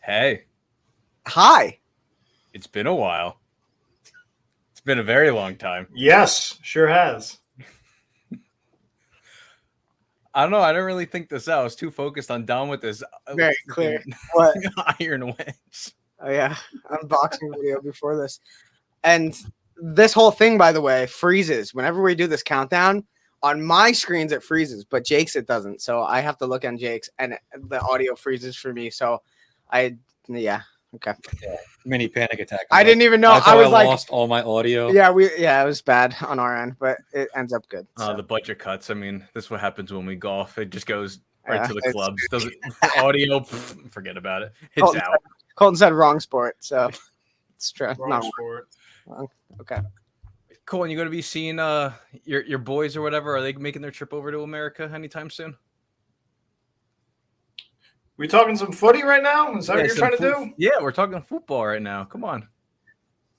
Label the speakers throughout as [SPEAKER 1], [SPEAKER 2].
[SPEAKER 1] Hey,
[SPEAKER 2] Hi.
[SPEAKER 1] it's been a while. It's been a very long time.
[SPEAKER 3] Yes, sure has.
[SPEAKER 1] I don't know. I didn't really think this out. I was too focused on done with this
[SPEAKER 2] Very clear.
[SPEAKER 1] freaking
[SPEAKER 2] What?
[SPEAKER 1] iron wedge.
[SPEAKER 2] Oh, yeah. Unboxing video before this. And this whole thing, by the way, freezes. Whenever we do this countdown, on my screens it freezes, but Jake's it doesn't. So I have to look on Jake's, and the audio freezes for me. So okay.
[SPEAKER 4] Mini panic attack.
[SPEAKER 2] I didn't even know.
[SPEAKER 4] I
[SPEAKER 2] I was like,
[SPEAKER 4] lost all my audio.
[SPEAKER 2] yeah, it was bad on our end, but it ends up good. So.
[SPEAKER 1] The budget cuts. I mean, this is what happens when we golf. It just goes right to the
[SPEAKER 2] it's-
[SPEAKER 1] clubs. Doesn't audio? Forget about it. It's out.
[SPEAKER 2] Colton said wrong sport, so it's true.
[SPEAKER 3] Wrong sport.
[SPEAKER 2] Okay.
[SPEAKER 1] Cool. And you going to be seeing your boys or whatever? Are they making their trip over to America anytime soon?
[SPEAKER 3] We talking some footy right now? Is that what you're trying to do?
[SPEAKER 1] Yeah, we're talking football right now. Come on.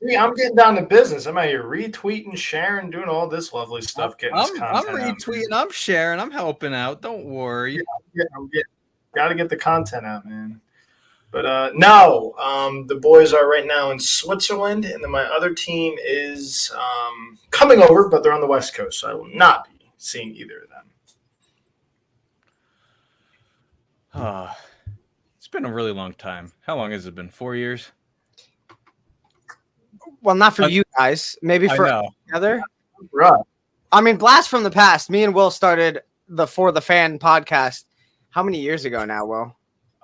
[SPEAKER 3] Yeah, I'm getting down to business. I'm out here retweeting, sharing, doing all this lovely stuff. Getting this
[SPEAKER 1] I'm
[SPEAKER 3] content out.
[SPEAKER 1] retweeting. I'm sharing. I'm helping out. Don't worry.
[SPEAKER 3] Got to get the content out, man. But no, the boys are right now in Switzerland, and then my other team is coming over, but they're on the West Coast, so I will not be seeing either of them.
[SPEAKER 1] It's been a really long time. How long has it been? 4 years?
[SPEAKER 2] Well, not for you guys. Maybe for
[SPEAKER 1] know.
[SPEAKER 2] other.
[SPEAKER 3] Right.
[SPEAKER 2] I mean, blast from the past. Me and Will started the For the Fan podcast. How many years ago now, Will?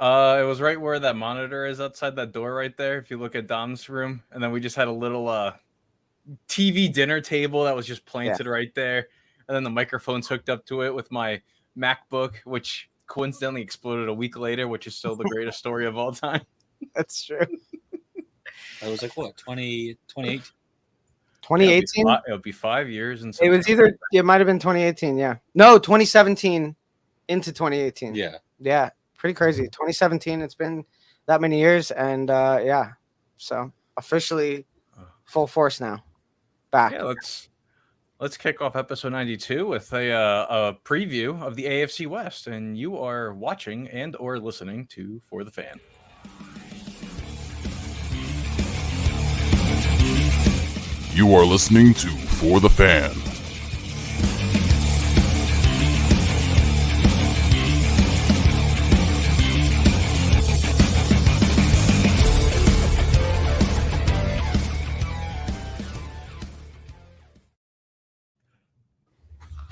[SPEAKER 1] It was right where that monitor is outside that door right there. If you look at Dom's room, and then we just had a little TV dinner table that was just planted right there, and then the microphones hooked up to it with my MacBook, which coincidentally exploded a week later, which is still the greatest story of all time.
[SPEAKER 2] That's true.
[SPEAKER 4] That was like what, 2018?
[SPEAKER 2] 2018?
[SPEAKER 1] It'll be 5 years. And
[SPEAKER 2] It was either, it might have been 2018, yeah. No, 2017 into 2018.
[SPEAKER 4] Yeah.
[SPEAKER 2] Yeah, pretty crazy. 2017, it's been that many years, and yeah. So officially full force now. Back.
[SPEAKER 1] Yeah, let's kick off episode 92 with a preview of the AFC West, and you are watching and or listening to For the Fan.
[SPEAKER 5] You are listening to For the Fan.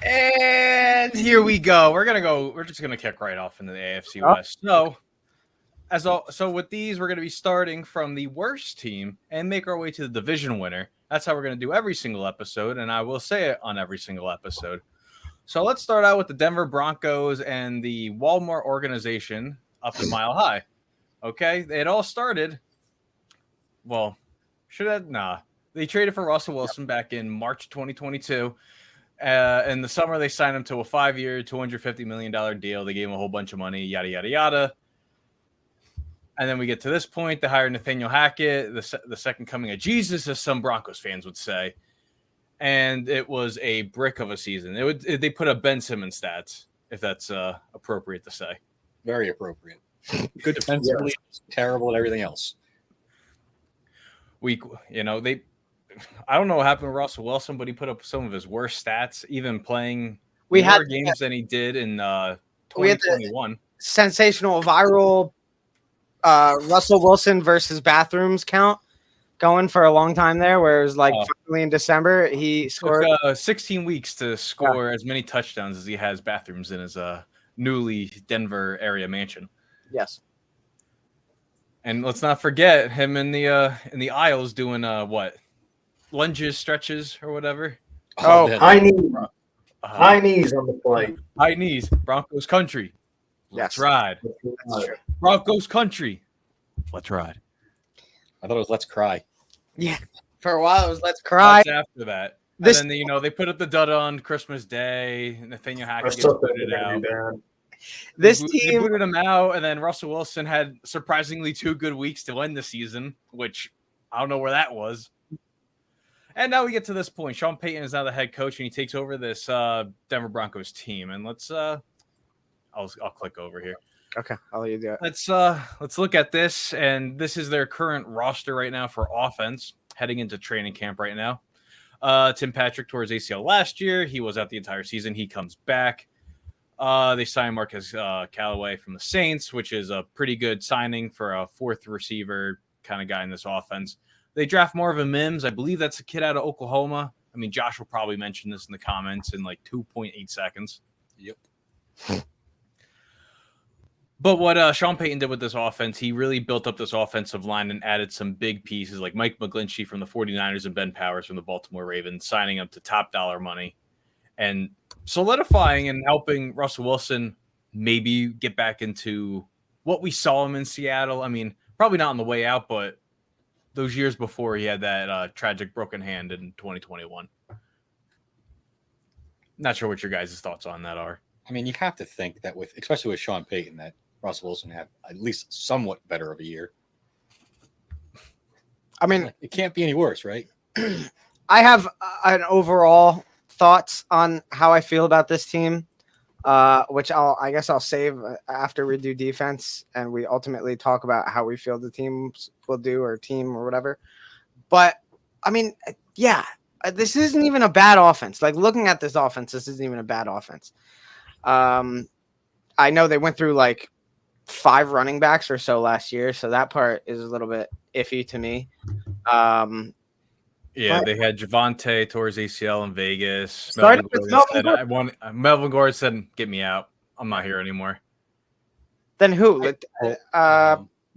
[SPEAKER 1] And here we go. We're just gonna kick right off into the AFC West. So with these, we're gonna be starting from the worst team and make our way to the division winner. That's how we're gonna do every single episode, and I will say it on every single episode. So let's start out with the Denver Broncos and the Walmart organization up in Mile High. Okay, it all started. Well, they traded for Russell Wilson back in March 2022. In the summer, they signed him to a 5-year, $250 million deal. They gave him a whole bunch of money, yada, yada, yada. And then we get to this point. They hired Nathaniel Hackett, the second coming of Jesus, as some Broncos fans would say. And it was a brick of a season. They put up Ben Simmons stats, if that's appropriate to say.
[SPEAKER 4] Very appropriate. Good defensively, terrible at everything else.
[SPEAKER 1] I don't know what happened with Russell Wilson, but he put up some of his worst stats, even playing
[SPEAKER 2] We
[SPEAKER 1] more
[SPEAKER 2] had
[SPEAKER 1] games than he did in 2021.
[SPEAKER 2] Sensational viral Russell Wilson versus bathrooms count going for a long time there, where it was like finally in December he scored
[SPEAKER 1] 16 weeks to score as many touchdowns as he has bathrooms in his newly Denver area mansion.
[SPEAKER 2] Yes.
[SPEAKER 1] And let's not forget him in the aisles doing lunges, stretches, or whatever.
[SPEAKER 3] High knees on the flight.
[SPEAKER 1] High knees, Broncos country. Let's ride.
[SPEAKER 2] That's true.
[SPEAKER 1] Broncos country. Let's ride.
[SPEAKER 4] I thought it was let's cry.
[SPEAKER 2] Yeah. For a while it was let's cry.
[SPEAKER 1] That's after that. And then they put up the dud on Christmas Day. Nathaniel Hackett gets booted out. They booted him out, and then Russell Wilson had surprisingly 2 good weeks to end the season, which I don't know where that was. And now we get to this point. Sean Payton is now the head coach, and he takes over this Denver Broncos team. And let's I'll click over here.
[SPEAKER 2] Okay, I'll let you do it.
[SPEAKER 1] Let's look at this, and this is their current roster right now for offense heading into training camp right now. Tim Patrick tore his ACL last year. He was out the entire season. He comes back. They signed Marquez Callaway from the Saints, which is a pretty good signing for a fourth receiver kind of guy in this offense. They draft Marvin Mims. I believe that's a kid out of Oklahoma. I mean, Josh will probably mention this in the comments in like 2.8 seconds.
[SPEAKER 4] Yep.
[SPEAKER 1] But what Sean Payton did with this offense, he really built up this offensive line and added some big pieces like Mike McGlinchey from the 49ers and Ben Powers from the Baltimore Ravens, signing up to top dollar money and solidifying and helping Russell Wilson maybe get back into what we saw him in Seattle. I mean, probably not on the way out, but those years before he had that tragic broken hand in 2021. Not sure what your guys' thoughts on that are.
[SPEAKER 4] I mean, you have to think that especially with Sean Payton, that Russell Wilson had at least somewhat better of a year.
[SPEAKER 2] I mean,
[SPEAKER 4] it can't be any worse, right?
[SPEAKER 2] I have an overall thoughts on how I feel about this team, which I guess I'll save after we do defense and we ultimately talk about how we feel the teams will do or team or whatever. But I mean, yeah, this isn't even a bad offense. Like looking at this offense, this isn't even a bad offense. I know they went through like 5 running backs or so last year, so that part is a little bit iffy to me.
[SPEAKER 1] Yeah, they had Javonte tore his ACL in Vegas. Melvin Gordon said, "Get me out. I'm not here anymore."
[SPEAKER 2] Then who?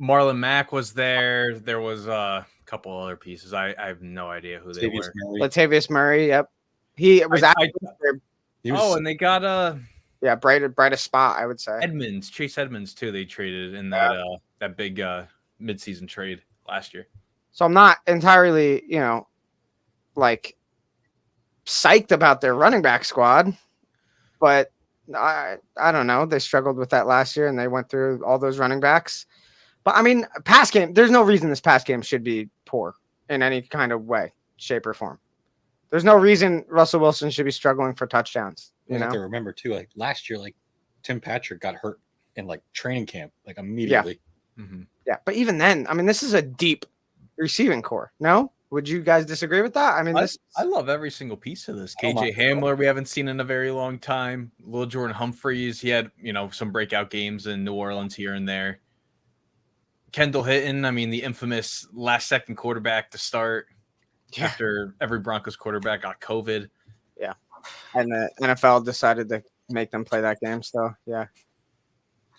[SPEAKER 1] Marlon Mack was there. There was a couple other pieces. I have no idea who they were.
[SPEAKER 2] Latavius Murray. Yep, he was.
[SPEAKER 1] And they got
[SPEAKER 2] brightest spot, I would say.
[SPEAKER 1] Chase Edmonds too. They traded in that big midseason trade last year.
[SPEAKER 2] So I'm not entirely, like psyched about their running back squad, but I don't know. They struggled with that last year and they went through all those running backs. But I mean, pass game, there's no reason this pass game should be poor in any kind of way, shape or form. There's no reason Russell Wilson should be struggling for touchdowns. You have
[SPEAKER 4] to remember too, like last year, like Tim Patrick got hurt in like training camp, like immediately.
[SPEAKER 2] Yeah. Mm-hmm. Yeah. But even then, I mean, this is a deep receiving core. No? Would you guys disagree with that? I mean,
[SPEAKER 1] I love every single piece of this. KJ Hamler, we haven't seen in a very long time. Lil Jordan Humphreys, he had, some breakout games in New Orleans here and there. Kendall Hinton, I mean, the infamous last-second quarterback to start after every Broncos quarterback got COVID.
[SPEAKER 2] Yeah. And the NFL decided to make them play that game. So, yeah.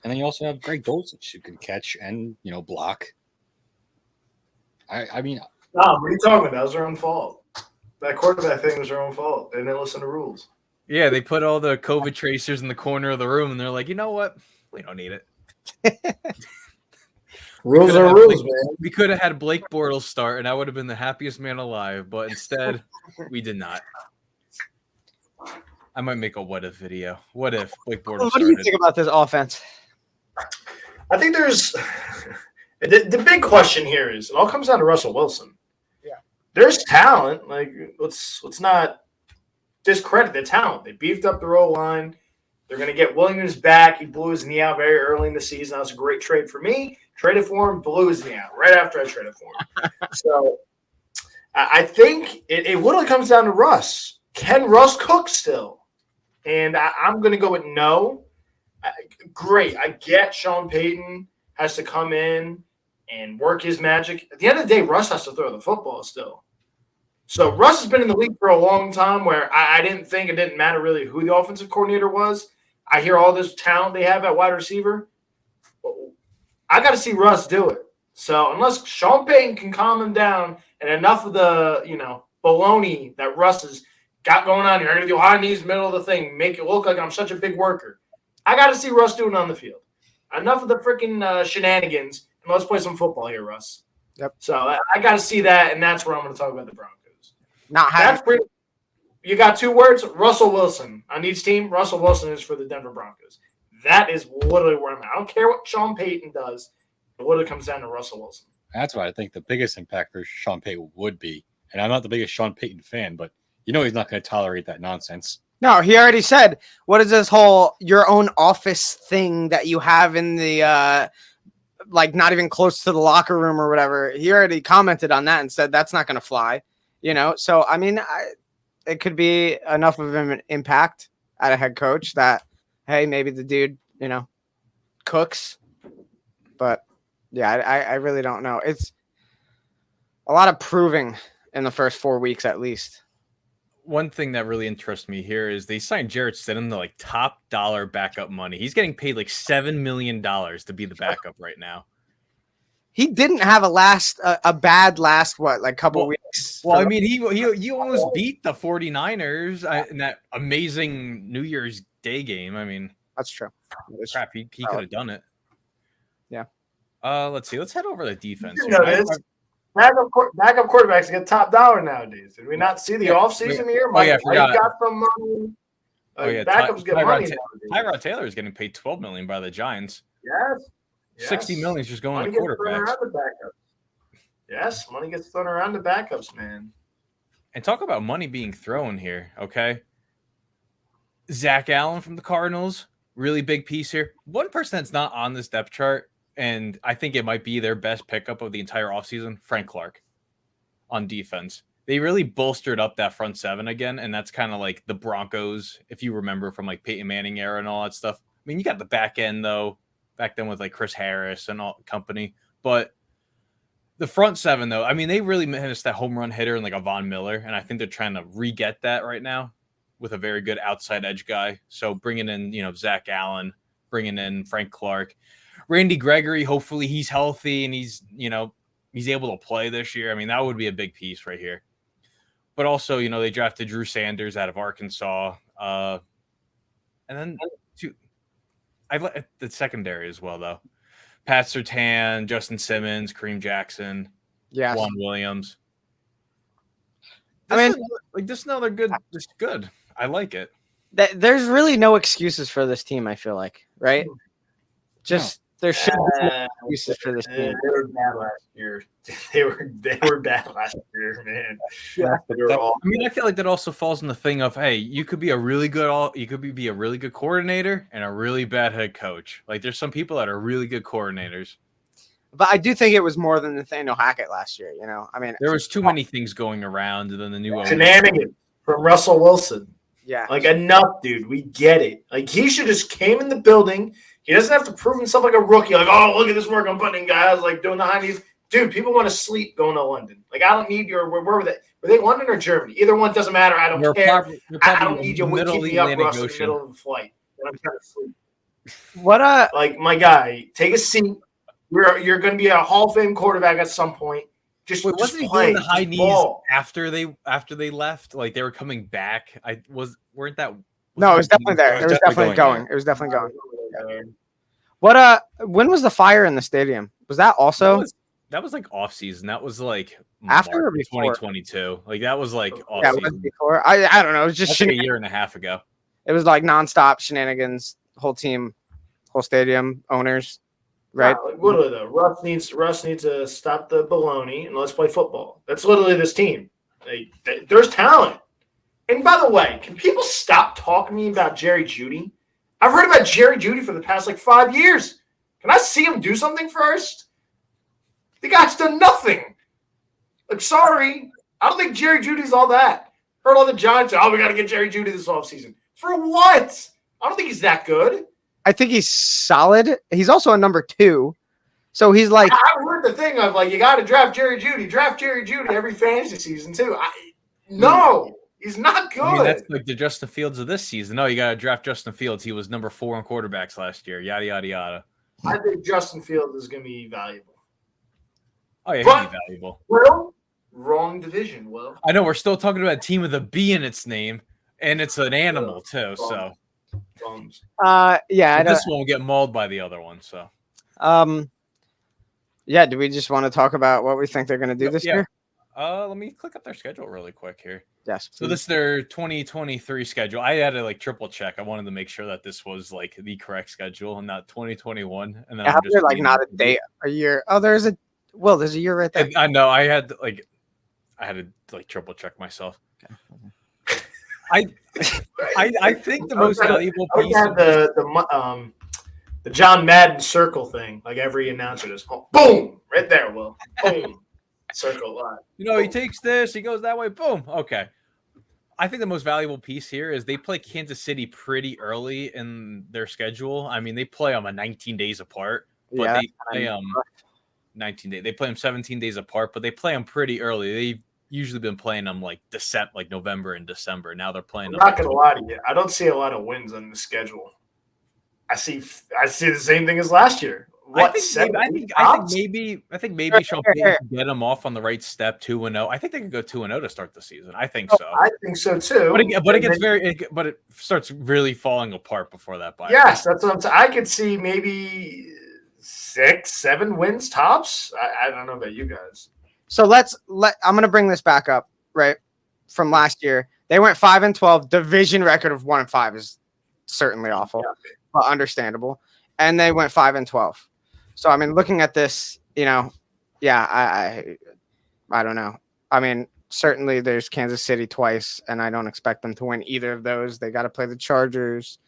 [SPEAKER 4] And then you also have Greg Dulcich who can catch and, block. I mean...
[SPEAKER 3] No, what are you talking about? That was their own fault. That quarterback thing was their own fault. They didn't listen to rules.
[SPEAKER 1] Yeah, they put all the COVID tracers in the corner of the room, and they're like, you know what? We don't need it.
[SPEAKER 3] Rules are rules, man.
[SPEAKER 1] We could have had Blake Bortles start, and I would have been the happiest man alive, but instead, we did not. I might make a what-if video. What if Blake Bortles
[SPEAKER 2] What do you think about this offense?
[SPEAKER 3] I think there's – the big question here is it all comes down to Russell Wilson.
[SPEAKER 2] Yeah.
[SPEAKER 3] There's talent. Like, let's not discredit the talent. They beefed up the roll line. They're going to get Williams back. He blew his knee out very early in the season. That was a great trade for me. Traded for him, blew his knee out right after I traded for him. So I think it really comes down to Russ. Can Russ cook still? And I'm going to go with no. Great. I get Sean Payton has to come in and work his magic. At the end of the day, Russ has to throw the football still. So Russ has been in the league for a long time where I didn't think it didn't matter really who the offensive coordinator was. I hear all this talent they have at wide receiver. I got to see Russ do it. So unless Sean Payton can calm him down and enough of the, baloney that Russ has got going on here, I'm going to do high knees, middle of the thing, make it look like I'm such a big worker. I got to see Russ do it on the field. Enough of the freaking shenanigans, and let's play some football here, Russ.
[SPEAKER 2] Yep.
[SPEAKER 3] So I got to see that, and that's where I'm going to talk about the Broncos. You got 2 words, Russell Wilson. On each team, Russell Wilson is for the Denver Broncos. That is literally where I'm at. I don't care what Sean Payton does. It literally comes down to Russell Wilson.
[SPEAKER 4] That's why I think the biggest impact for Sean Payton would be, and I'm not the biggest Sean Payton fan, but he's not going to tolerate that nonsense.
[SPEAKER 2] No, he already said, what is this whole your own office thing that you have in the like not even close to the locker room or whatever? He already commented on that and said that's not going to fly, So, I mean, it could be enough of an impact at a head coach that, hey, maybe the dude, cooks. But, yeah, I really don't know. It's a lot of proving in the first 4 weeks at least.
[SPEAKER 1] One thing that really interests me here is they signed Jarrett Stidham to like top dollar backup money. He's getting paid like $7 million to be the backup right now.
[SPEAKER 2] He didn't have a bad last couple weeks.
[SPEAKER 1] Well, I mean, he almost beat the 49ers in that amazing New Year's Day game. I mean,
[SPEAKER 2] that's true.
[SPEAKER 1] Crap, he could have done it.
[SPEAKER 2] Yeah.
[SPEAKER 1] Let's see. Let's head over to defense.
[SPEAKER 3] Backup quarterbacks get top dollar nowadays. Did we not see the offseason here?
[SPEAKER 1] I forgot.
[SPEAKER 3] Got some money. Backups get money nowadays.
[SPEAKER 1] Tyrod Taylor is getting paid $12 million by the Giants.
[SPEAKER 3] Yes.
[SPEAKER 1] $60 million is just going
[SPEAKER 3] money
[SPEAKER 1] to quarterbacks.
[SPEAKER 3] Yes, money gets thrown around the backups, man.
[SPEAKER 1] And talk about money being thrown here, okay? Zach Allen from the Cardinals, really big piece here. One person that's not on this depth chart, and I think it might be their best pickup of the entire offseason, Frank Clark on defense. They really bolstered up that front seven again, and that's kind of like the Broncos, if you remember from like Peyton Manning era and all that stuff. I mean, you got the back end, though, back then with like Chris Harris and all company. But the front seven, though, I mean, they really missed that home run hitter and like a Von Miller, and I think they're trying to re-get that right now with a very good outside edge guy. So bringing in, Zach Allen, bringing in Frank Clark. Randy Gregory, hopefully he's healthy and he's able to play this year. I mean, that would be a big piece right here. But also, they drafted Drew Sanders out of Arkansas. And then I like the secondary as well, though. Pat Surtain, Justin Simmons, Kareem Jackson, Juan Williams. They're good. Just good. I like it.
[SPEAKER 2] There's really no excuses for this team, I feel like, right? There should be no excuses for this team.
[SPEAKER 3] They were bad last year. They were bad last year, man. Yeah,
[SPEAKER 1] I feel like that also falls in the thing of, hey, you could be a really good coordinator and a really bad head coach. Like there's some people that are really good coordinators.
[SPEAKER 2] But I do think it was more than Nathaniel Hackett last year.
[SPEAKER 1] There was too many things going around, and then the new
[SPEAKER 3] shenanigans from Russell Wilson.
[SPEAKER 2] Yeah,
[SPEAKER 3] like enough, dude. We get it. Like he should just came in the building. He doesn't have to prove himself like a rookie. Like, oh, look at this work I'm putting in, guys. Like doing the high knees. Dude, people want to sleep going to London. Like, I don't need your. Where were they? Were they London or Germany? Either one doesn't matter. I don't care. I don't need you to keep me up, Russ, in the middle of the flight. I'm trying to sleep. Like my guy, take a seat. You're going to be a Hall of Fame quarterback at some point.
[SPEAKER 1] Wasn't he doing the high knees after they left? Like they were coming back. Weren't that?
[SPEAKER 2] No, it was definitely there. It was definitely going. It was definitely going. When was the fire in the stadium? Was that also?
[SPEAKER 1] That was like off season. That was like
[SPEAKER 2] after or
[SPEAKER 1] before 2022. Like that was like off
[SPEAKER 2] season.
[SPEAKER 1] Was
[SPEAKER 2] before. I don't know. It was just
[SPEAKER 1] like a year and a half ago.
[SPEAKER 2] It was like nonstop shenanigans. Whole team, whole stadium, owners. Right.
[SPEAKER 3] Literally though, Russ needs to stop the baloney and let's play football. That's literally this team. There's talent. And by the way, can people stop talking to me about Jerry Jeudy? I've heard about Jerry Jeudy for the past 5 years. Can I see him do something first? The guy's done nothing. Sorry. I don't think Jerry Jeudy's all that. Heard all the Giants say, we got to get Jerry Jeudy this offseason. For what? I don't think he's that good.
[SPEAKER 2] I think he's solid. He's also a number 2. So he's like.
[SPEAKER 3] I've heard the thing of you got to draft Jerry Jeudy. Draft Jerry Jeudy every fantasy season too. No, he's not good.
[SPEAKER 1] That's like the Justin Fields of this season. No, you got to draft Justin Fields. He was number 4 in quarterbacks last year. Yada, yada, yada.
[SPEAKER 3] I think Justin Fields is going to be valuable.
[SPEAKER 1] Oh, yeah, he'll be valuable.
[SPEAKER 3] Well, wrong division. Well,
[SPEAKER 1] I know we're still talking about a team with a B in its name, and it's an animal too. So.
[SPEAKER 2] Yeah,
[SPEAKER 1] this one will get mauled by the other one. So,
[SPEAKER 2] yeah. Do we just want to talk about what we think they're going to do this year?
[SPEAKER 1] Let me click up their schedule really quick here.
[SPEAKER 2] Yes.
[SPEAKER 1] So this is their 2023 schedule. I had to triple check. I wanted to make sure that this was the correct schedule and not 2021. And then I'm just
[SPEAKER 2] not a day, a year. Oh, there's a year right there.
[SPEAKER 1] I know. I had to triple check myself. I think the most valuable
[SPEAKER 3] I would
[SPEAKER 1] piece.
[SPEAKER 3] have the John Madden circle thing, like every announcer does. Oh, boom, right there. Will boom, circle line.
[SPEAKER 1] He takes this, he goes that way, boom. Okay. I think the most valuable piece here is they play Kansas City pretty early in their schedule. I mean, they play them 19 days apart, but they play 19 days. They play them 17 days apart, but they play them pretty early. They've usually been playing them like November and December. Now they're playing
[SPEAKER 3] I'm
[SPEAKER 1] them.
[SPEAKER 3] not gonna lie to you. I don't see a lot of wins on the schedule. I see the same thing as last year.
[SPEAKER 1] I think maybe Sean Payton can get them off on the right step, 2-0. I think they could go 2-0 to start the season. I think so.
[SPEAKER 3] I think so too.
[SPEAKER 1] But it starts really falling apart before that.
[SPEAKER 3] Yes, that's what I'm saying. I could see maybe 6-7 wins tops. I don't know about you guys.
[SPEAKER 2] So I'm going to bring this back up, right? From last year. They went 5-12. Division record of 1-5 is certainly awful, but understandable. And they went 5-12. So, I mean, looking at this, I don't know. I mean, certainly there's Kansas City twice, and I don't expect them to win either of those. They got to play the Chargers.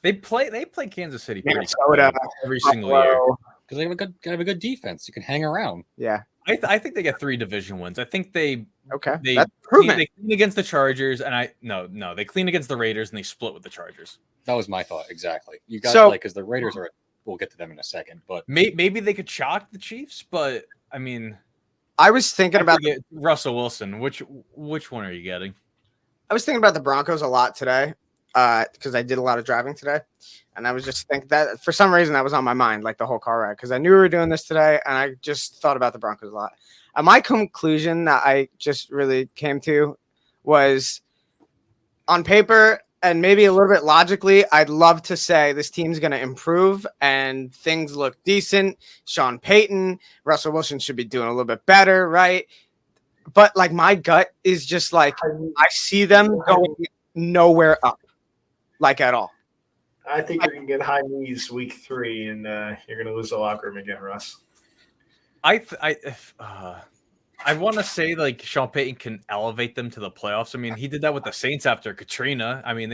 [SPEAKER 1] They play Kansas City
[SPEAKER 2] Minnesota
[SPEAKER 1] every single year
[SPEAKER 4] because they have a good defense. You can hang around.
[SPEAKER 2] Yeah.
[SPEAKER 1] I think they get 3 division wins. I think they
[SPEAKER 2] that's proven.
[SPEAKER 1] They clean against the Chargers, and they clean against the Raiders, and they split with the Chargers.
[SPEAKER 4] That was my thought exactly. You got because the Raiders are. We'll get to them in a second, but
[SPEAKER 1] maybe they could shock the Chiefs. But I mean,
[SPEAKER 2] I was thinking about
[SPEAKER 1] Russell Wilson. Which one are you getting?
[SPEAKER 2] I was thinking about the Broncos a lot today because I did a lot of driving today, and I was just thinking that for some reason that was on my mind, like the whole car ride, because I knew we were doing this today, and I just thought about the Broncos a lot. And my conclusion that I just really came to was, on paper and maybe a little bit logically, I'd love to say this team's going to improve and things look decent. Sean Payton, Russell Wilson should be doing a little bit better, right? But like my gut is just like I see them going nowhere up, like at all.
[SPEAKER 3] I think you're going to get high knees week 3, and you're going to lose the locker room again, Russ.
[SPEAKER 1] I want to say like Sean Payton can elevate them to the playoffs. I mean, he did that with the Saints after Katrina. I mean,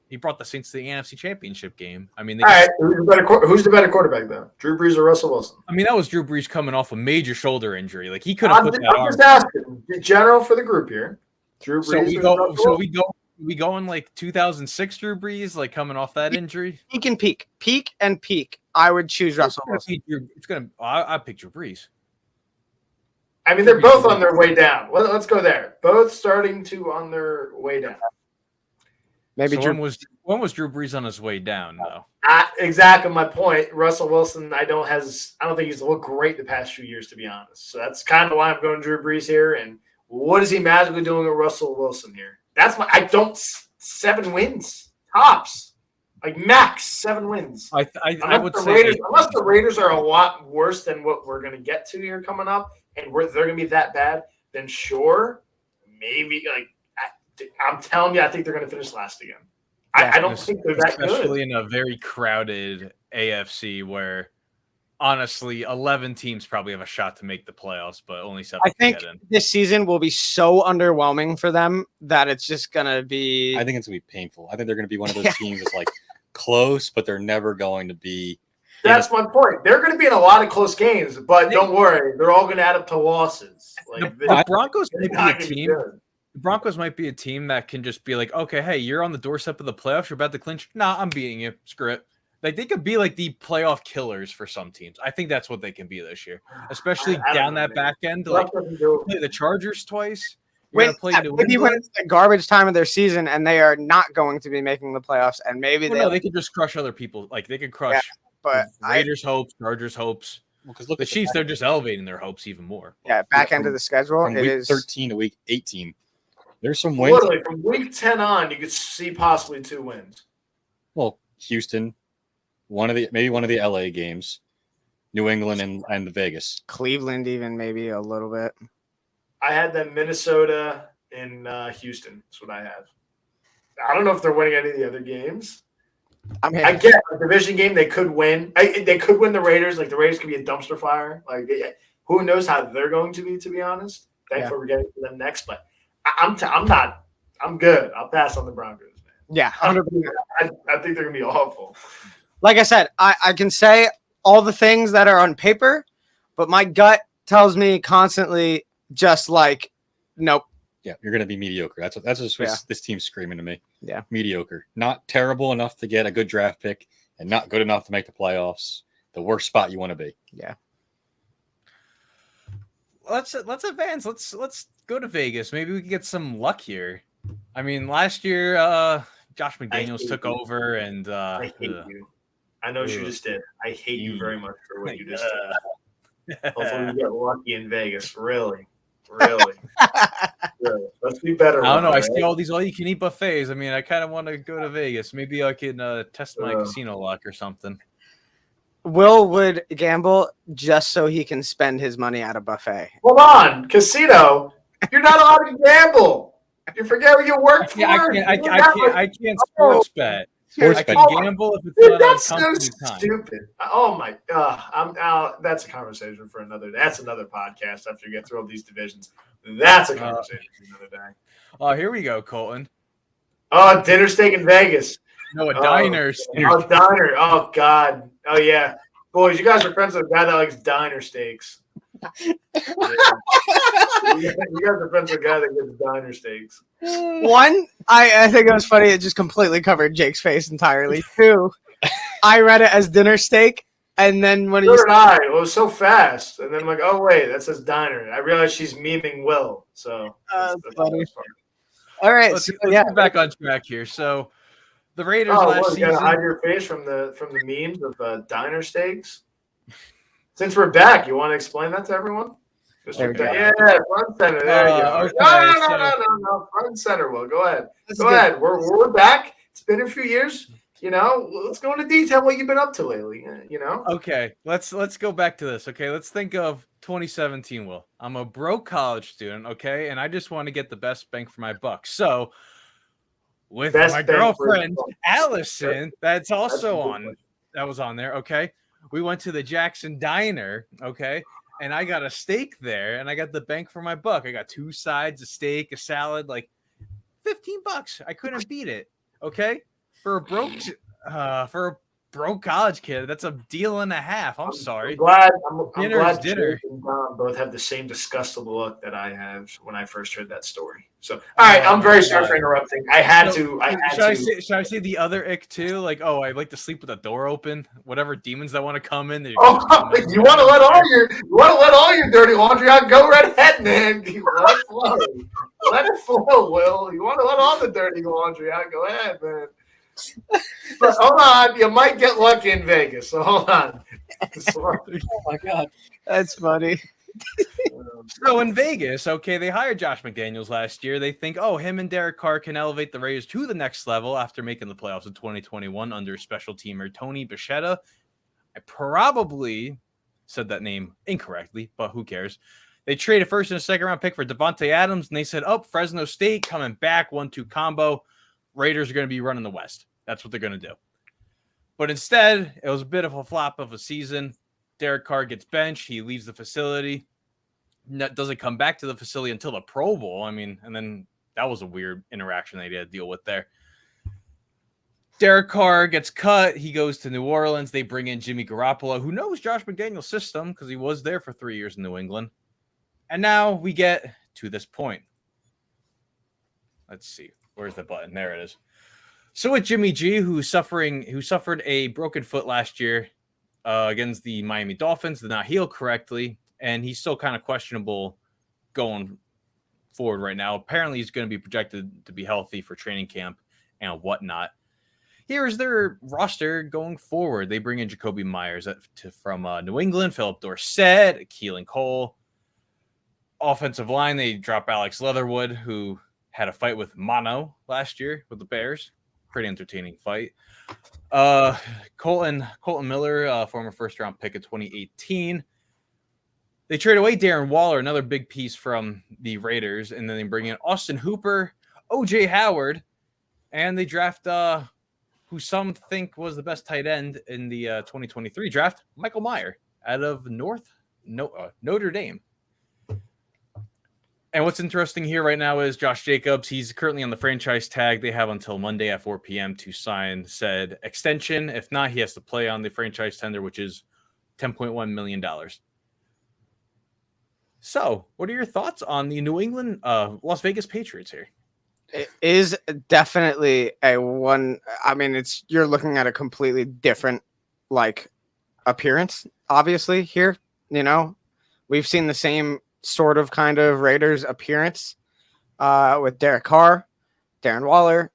[SPEAKER 1] he brought the Saints to the NFC Championship game. I mean,
[SPEAKER 3] who's the better quarterback though? Drew Brees or Russell Wilson?
[SPEAKER 1] I mean, that was Drew Brees coming off a major shoulder injury. Like he could have put that on.
[SPEAKER 3] I'm just asking, the general for the group here. Drew Brees.
[SPEAKER 1] We go in like 2006 Drew Brees, like coming off that injury.
[SPEAKER 2] Peak and peak. I would choose Russell Wilson.
[SPEAKER 1] I pick Drew Brees.
[SPEAKER 3] I mean, they're both on their way down. Let's go there. Both starting to on their way down.
[SPEAKER 2] Maybe
[SPEAKER 1] when was Drew Brees on his way down, though?
[SPEAKER 3] Exactly my point. Russell Wilson, I don't think he's looked great the past few years, to be honest. So that's kind of why I'm going Drew Brees here. And what is he magically doing with Russell Wilson here? I don't 7 wins tops, like max 7 wins.
[SPEAKER 1] I would
[SPEAKER 3] say unless the Raiders are a lot worse than what we're going to get to here coming up, and they're going to be that bad, then sure, maybe like I'm telling you, I think they're going to finish last again. I don't think they're that good,
[SPEAKER 1] especially in a very crowded AFC where. Honestly, 11 teams probably have a shot to make the playoffs, but only 7
[SPEAKER 2] I think
[SPEAKER 1] get in.
[SPEAKER 2] This season will be so underwhelming for them that it's just going to be...
[SPEAKER 4] I think it's going to be painful. I think they're going to be one of those teams that's like close, but they're never going to be...
[SPEAKER 3] That's my point. They're going to be in a lot of close games, but don't worry. They're all going to add up to losses. Like,
[SPEAKER 1] the Broncos might be a team... The Broncos might be a team that can just be like, okay, hey, you're on the doorstep of the playoffs. You're about to clinch. Nah, I'm beating you. Screw it. Like they could be like the playoff killers for some teams. I think that's what they can be this year, especially down that back end. Like play the Chargers twice.
[SPEAKER 2] Maybe when it's the garbage time of their season and they are not going to be making the playoffs, and maybe
[SPEAKER 1] they could just crush other people. Like they could crush Raiders' hopes, Chargers' hopes. Because look, the Chiefs, they're just elevating their hopes even more.
[SPEAKER 2] Yeah, back end of the schedule.
[SPEAKER 4] From week 13 to week 18. There's some wins.
[SPEAKER 3] Literally, from week 10 on, you could see possibly 2 wins.
[SPEAKER 4] Well, Houston. One of the LA games, New England and the Vegas,
[SPEAKER 2] Cleveland, even maybe a little bit.
[SPEAKER 3] I had them Minnesota and Houston. That's what I have. I don't know if they're winning any of the other games. I get a division game they could win. They could win the Raiders. Like the Raiders could be a dumpster fire. Like who knows how they're going to be? To be honest, thankfully we're getting to them next. But I'm I'm good. I'll pass on the Broncos.
[SPEAKER 2] Yeah, 100%.
[SPEAKER 3] I think they're gonna be awful.
[SPEAKER 2] Like I said, I can say all the things that are on paper, but my gut tells me constantly just like, nope.
[SPEAKER 4] Yeah, you're going to be mediocre. That's what this team's screaming to me.
[SPEAKER 2] Yeah.
[SPEAKER 4] Mediocre. Not terrible enough to get a good draft pick and not good enough to make the playoffs. The worst spot you want to be.
[SPEAKER 2] Yeah.
[SPEAKER 1] Let's advance. Let's go to Vegas. Maybe we can get some luck here. I mean, last year, Josh McDaniels took over, and
[SPEAKER 3] I hate you. I know what you just did. I hate you very much for what you just did. Hopefully we get lucky in Vegas. Really. Really. Let's be better.
[SPEAKER 1] I don't know. I see all these all-you-can-eat buffets. I mean, I kind of want to go to Vegas. Maybe I can test my casino luck or something.
[SPEAKER 2] Will would gamble just so he can spend his money at a buffet.
[SPEAKER 3] Hold on. Casino. You're not allowed to gamble. You forget what you work for.
[SPEAKER 1] I can't sports bet. I can gamble if it's not
[SPEAKER 3] that's
[SPEAKER 1] on
[SPEAKER 3] so
[SPEAKER 1] company time.
[SPEAKER 3] stupid. Oh my god! I'm out. That's a conversation for another. That's another podcast after you get through all these divisions. That's a conversation for another day.
[SPEAKER 1] Oh, here we go, Colton.
[SPEAKER 3] Oh, dinner steak in Vegas.
[SPEAKER 1] No, a diner.
[SPEAKER 3] Oh, diner. Oh god. Oh yeah, boys. You guys are friends with a guy that likes diner steaks. Yeah. You guys are friends with a guy that gets diner steaks.
[SPEAKER 2] One, I think it was funny. It just completely covered Jake's face entirely. Two, I read it as dinner steak, and then when
[SPEAKER 3] so did I. It was so fast, and then I'm like, oh wait, that says diner. I realized she's memeing Will. So that's
[SPEAKER 2] funny. All right,
[SPEAKER 1] let's get back on track here. So the Raiders last
[SPEAKER 3] you gotta
[SPEAKER 1] season.
[SPEAKER 3] hide your face from the memes of diner steaks. Since we're back, you want to explain that to everyone? Yeah, front center. There you go.
[SPEAKER 1] Okay,
[SPEAKER 3] no. Front center. Will go ahead. Go ahead. We're back. It's been a few years. You know, let's go into detail what you've been up to lately. You know.
[SPEAKER 1] Okay, let's go back to this. Okay, let's think of 2017. Will, I'm a broke college student. Okay, and I just want to get the best bang for my buck. So, with my girlfriend Allison, that was on there. Okay, we went to the Jackson Diner. Okay. And I got a steak there, and I got the bang for my buck. I got 2 sides, a steak, a salad, like $15. I couldn't beat it. Okay, for a broke college kid, that's a deal and a half. I'm sorry.
[SPEAKER 3] I'm glad
[SPEAKER 1] dinner.
[SPEAKER 3] Jake and Dom both have the same disgustable look that I have when I first heard that story. So, all right, I'm very sorry for interrupting. I had to.
[SPEAKER 1] Should I say the other ick too? Like, oh, I like to sleep with the door open. Whatever demons that want to come in.
[SPEAKER 3] You want to let all your dirty laundry out? Go right ahead, man. Let it flow. Let it flow, Will. You want to let all the dirty laundry out? Go ahead, man. But hold on, you might get lucky in Vegas. So hold on.
[SPEAKER 2] Oh my god, that's funny.
[SPEAKER 1] So in Vegas, okay, they hired Josh McDaniels last year. They think, oh, him and Derek Carr can elevate the Raiders to the next level after making the playoffs in 2021 under special teamer Tony Bichetta. I probably said that name incorrectly, but who cares? They traded first and a second round pick for Devontae Adams, and they said, oh, Fresno State coming back, 1-2 combo. Raiders are going to be running the West. That's what they're going to do. But instead, it was a bit of a flop of a season. Derek Carr gets benched. He leaves the facility. Doesn't come back to the facility until the Pro Bowl. I mean, and then that was a weird interaction they had to deal with there. Derek Carr gets cut. He goes to New Orleans. They bring in Jimmy Garappolo, who knows Josh McDaniels' system because he was there for 3 years in New England. And now we get to this point. Let's see. Where's the button? There it is. So with Jimmy G, who suffered a broken foot last year against the Miami Dolphins, did not heal correctly, and he's still kind of questionable going forward right now. Apparently, he's going to be projected to be healthy for training camp and whatnot. Here is their roster going forward. They bring in Jacoby Myers from New England, Philip Dorsett, Keelan Cole. Offensive line, they drop Alex Leatherwood, who had a fight with Mono last year with the Bears. Pretty entertaining fight. Colton Miller, former first-round pick of 2018. They trade away Darren Waller, another big piece from the Raiders, and then they bring in Austin Hooper, O.J. Howard, and they draft who some think was the best tight end in the 2023 draft, Michael Mayer, out of Notre Dame. And what's interesting here right now is Josh Jacobs. He's currently on the franchise tag. They have until Monday at 4 p.m. to sign said extension. If not, he has to play on the franchise tender, which is $10.1 million. So, what are your thoughts on the New England, Las Vegas Patriots here?
[SPEAKER 2] It is definitely a one. I mean, you're looking at a completely different appearance, obviously, here. We've seen the same sort of kind of Raiders appearance with Derek Carr, Darren Waller,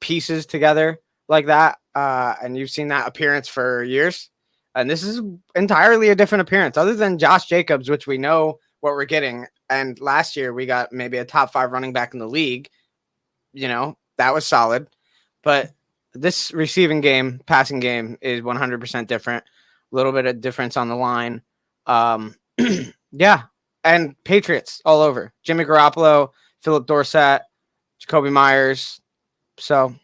[SPEAKER 2] pieces together like that. And you've seen that appearance for years. And this is entirely a different appearance other than Josh Jacobs, which we know what we're getting. And last year we got maybe a top 5 running back in the league. That was solid. But this receiving game, passing game is 100% different. A little bit of difference on the line. Yeah. And Patriots all over. Jimmy Garoppolo, Philip Dorsett, Jacoby Myers. So,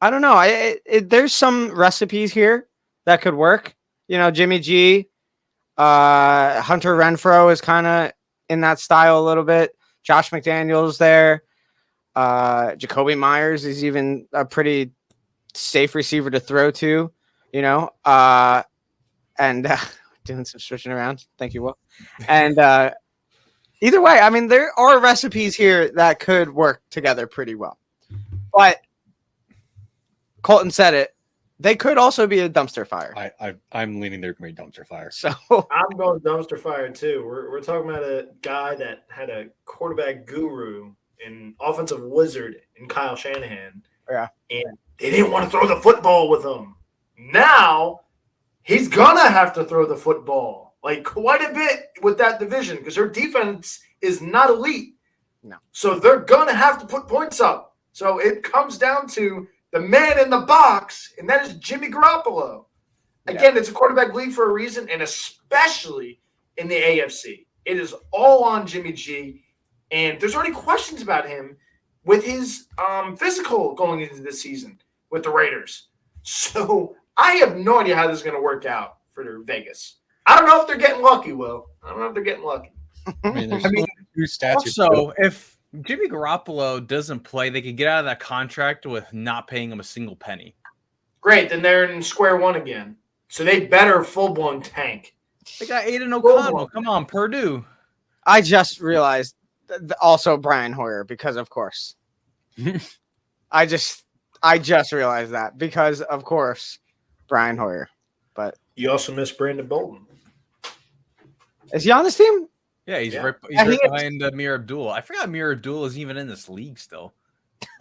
[SPEAKER 2] I don't know. There's some recipes here that could work. Jimmy G, Hunter Renfrow is kind of in that style a little bit. Josh McDaniels there. Jacoby Myers is even a pretty safe receiver to throw to, and doing some switching around. Thank you, Will. And either way, I mean, there are recipes here that could work together pretty well. But Colton said it. They could also be a dumpster fire.
[SPEAKER 4] I'm leaning they're going to be dumpster fire.
[SPEAKER 2] So
[SPEAKER 3] I'm going dumpster fire too. We're talking about a guy that had a quarterback guru and offensive wizard in Kyle Shanahan.
[SPEAKER 2] Yeah.
[SPEAKER 3] And they didn't want to throw the football with him. Now he's gonna have to throw the football quite a bit with that division because their defense is not elite.
[SPEAKER 2] No.
[SPEAKER 3] So they're gonna have to put points up. So it comes down to the man in the box, and that is Jimmy Garoppolo. Again, It's a quarterback league for a reason, and especially in the AFC. It is all on Jimmy G, and there's already questions about him with his physical going into this season with the Raiders. So I have no idea how this is going to work out for Vegas. I don't know if they're getting lucky, Will. I don't know if they're getting lucky.
[SPEAKER 4] I mean, there's two stats.
[SPEAKER 1] Also, if Jimmy Garoppolo doesn't play, they could get out of that contract with not paying him a single penny.
[SPEAKER 3] Great, then they're in square one again. So they better full-blown tank.
[SPEAKER 1] They got Aiden O'Connell. Come on, Purdue.
[SPEAKER 2] I just realized also Brian Hoyer because, of course. I just realized that because, of course, Brian Hoyer. But
[SPEAKER 3] you also miss Brandon Bolton.
[SPEAKER 2] Is he on this team?
[SPEAKER 1] Yeah, he's right behind Amir Abdul. I forgot Amir Abdul is even in this league still.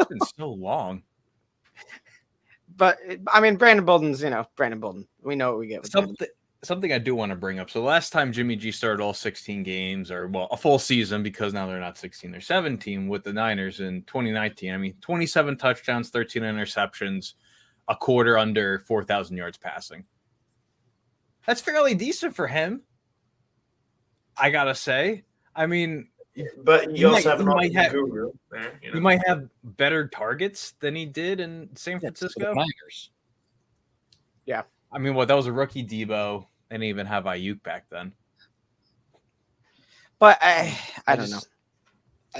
[SPEAKER 1] It's been so long.
[SPEAKER 2] But, I mean, Brandon Bolton's, Brandon Bolton. We know what we get with
[SPEAKER 1] Something I do want to bring up. So last time Jimmy G started all 16 games, or a full season, because now they're not 16, they're 17 with the Niners in 2019. I mean, 27 touchdowns, 13 interceptions, a quarter under 4,000 yards passing. That's fairly decent for him, I gotta say. I mean,
[SPEAKER 3] but you also have an
[SPEAKER 1] guru there. He might have better targets than he did in San Francisco.
[SPEAKER 4] Niners.
[SPEAKER 2] Yeah.
[SPEAKER 1] I mean, that was a rookie Debo. They didn't even have Ayuk back then.
[SPEAKER 2] But I don't know.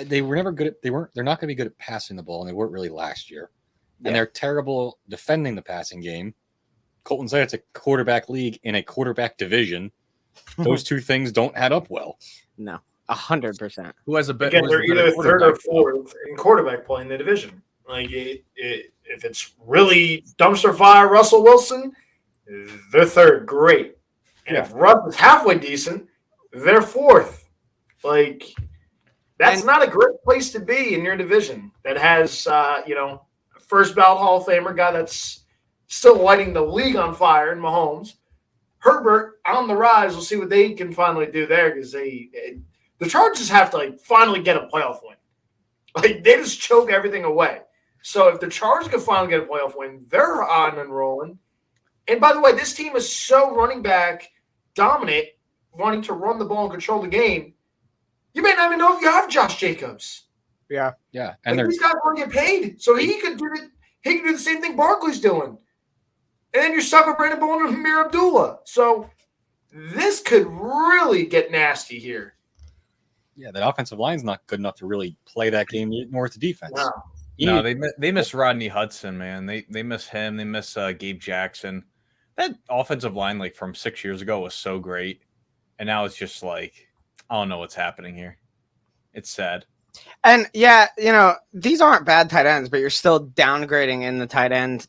[SPEAKER 4] They were never good at. They're not going to be good at passing the ball, and they weren't really last year. And they're terrible defending the passing game. Colton said it's a quarterback league in a quarterback division. Those two things don't add up well.
[SPEAKER 2] No, 100%.
[SPEAKER 1] Who has a better?
[SPEAKER 3] Again, they're either third or fourth in quarterback play in the division. If it's really dumpster fire, Russell Wilson, they're third. Great. And if Russ is halfway decent, they're fourth. That's not a great place to be in your division that has, first ballot Hall of Famer guy that's still lighting the league on fire in Mahomes. Herbert on the rise. We'll see what they can finally do there because the Chargers have to finally get a playoff win. They just choke everything away. So if the Chargers can finally get a playoff win, they're on and rolling. And by the way, this team is so running back dominant, wanting to run the ball and control the game. You may not even know if you have Josh Jacobs.
[SPEAKER 2] Yeah.
[SPEAKER 3] And these guys want to get paid, so he could do it. He can do the same thing Barkley's doing. And then you're stuck with Brandon Bolton and Amir Abdullah. So this could really get nasty here.
[SPEAKER 4] Yeah, that offensive line's not good enough to really play that game more with the defense.
[SPEAKER 3] No.
[SPEAKER 1] No, they miss Rodney Hudson, man. They miss him. They miss Gabe Jackson. That offensive line, like from 6 years ago, was so great, and now it's just like I don't know what's happening here. It's sad.
[SPEAKER 2] And yeah, these aren't bad tight ends, but you're still downgrading in the tight end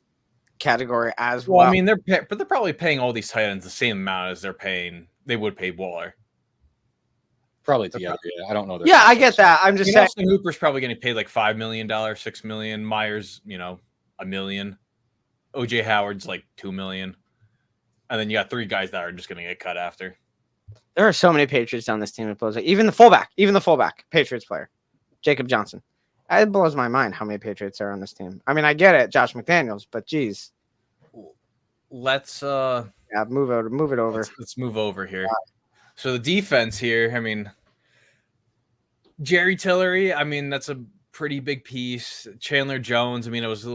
[SPEAKER 2] category as well.
[SPEAKER 1] Well, I mean, they're probably paying all these tight ends the same amount as they would pay Waller.
[SPEAKER 4] Probably together. Yeah, I don't know.
[SPEAKER 2] Yeah, I get that. I'm just saying.
[SPEAKER 1] Austin Hooper's probably getting paid like $5 million, $6 million. Myers, $1 million. OJ Howard's like $2 million, and then you got 3 guys that are just going to get cut after.
[SPEAKER 2] There are so many Patriots on this team. It blows it. Even the fullback, Patriots player, Jacob Johnson. It blows my mind how many Patriots are on this team. I mean, I get it, Josh McDaniels, but geez.
[SPEAKER 1] Let's
[SPEAKER 2] move it over.
[SPEAKER 1] Let's move over here. So the defense here, I mean, Jerry Tillery, I mean, that's a pretty big piece. Chandler Jones, I mean, it was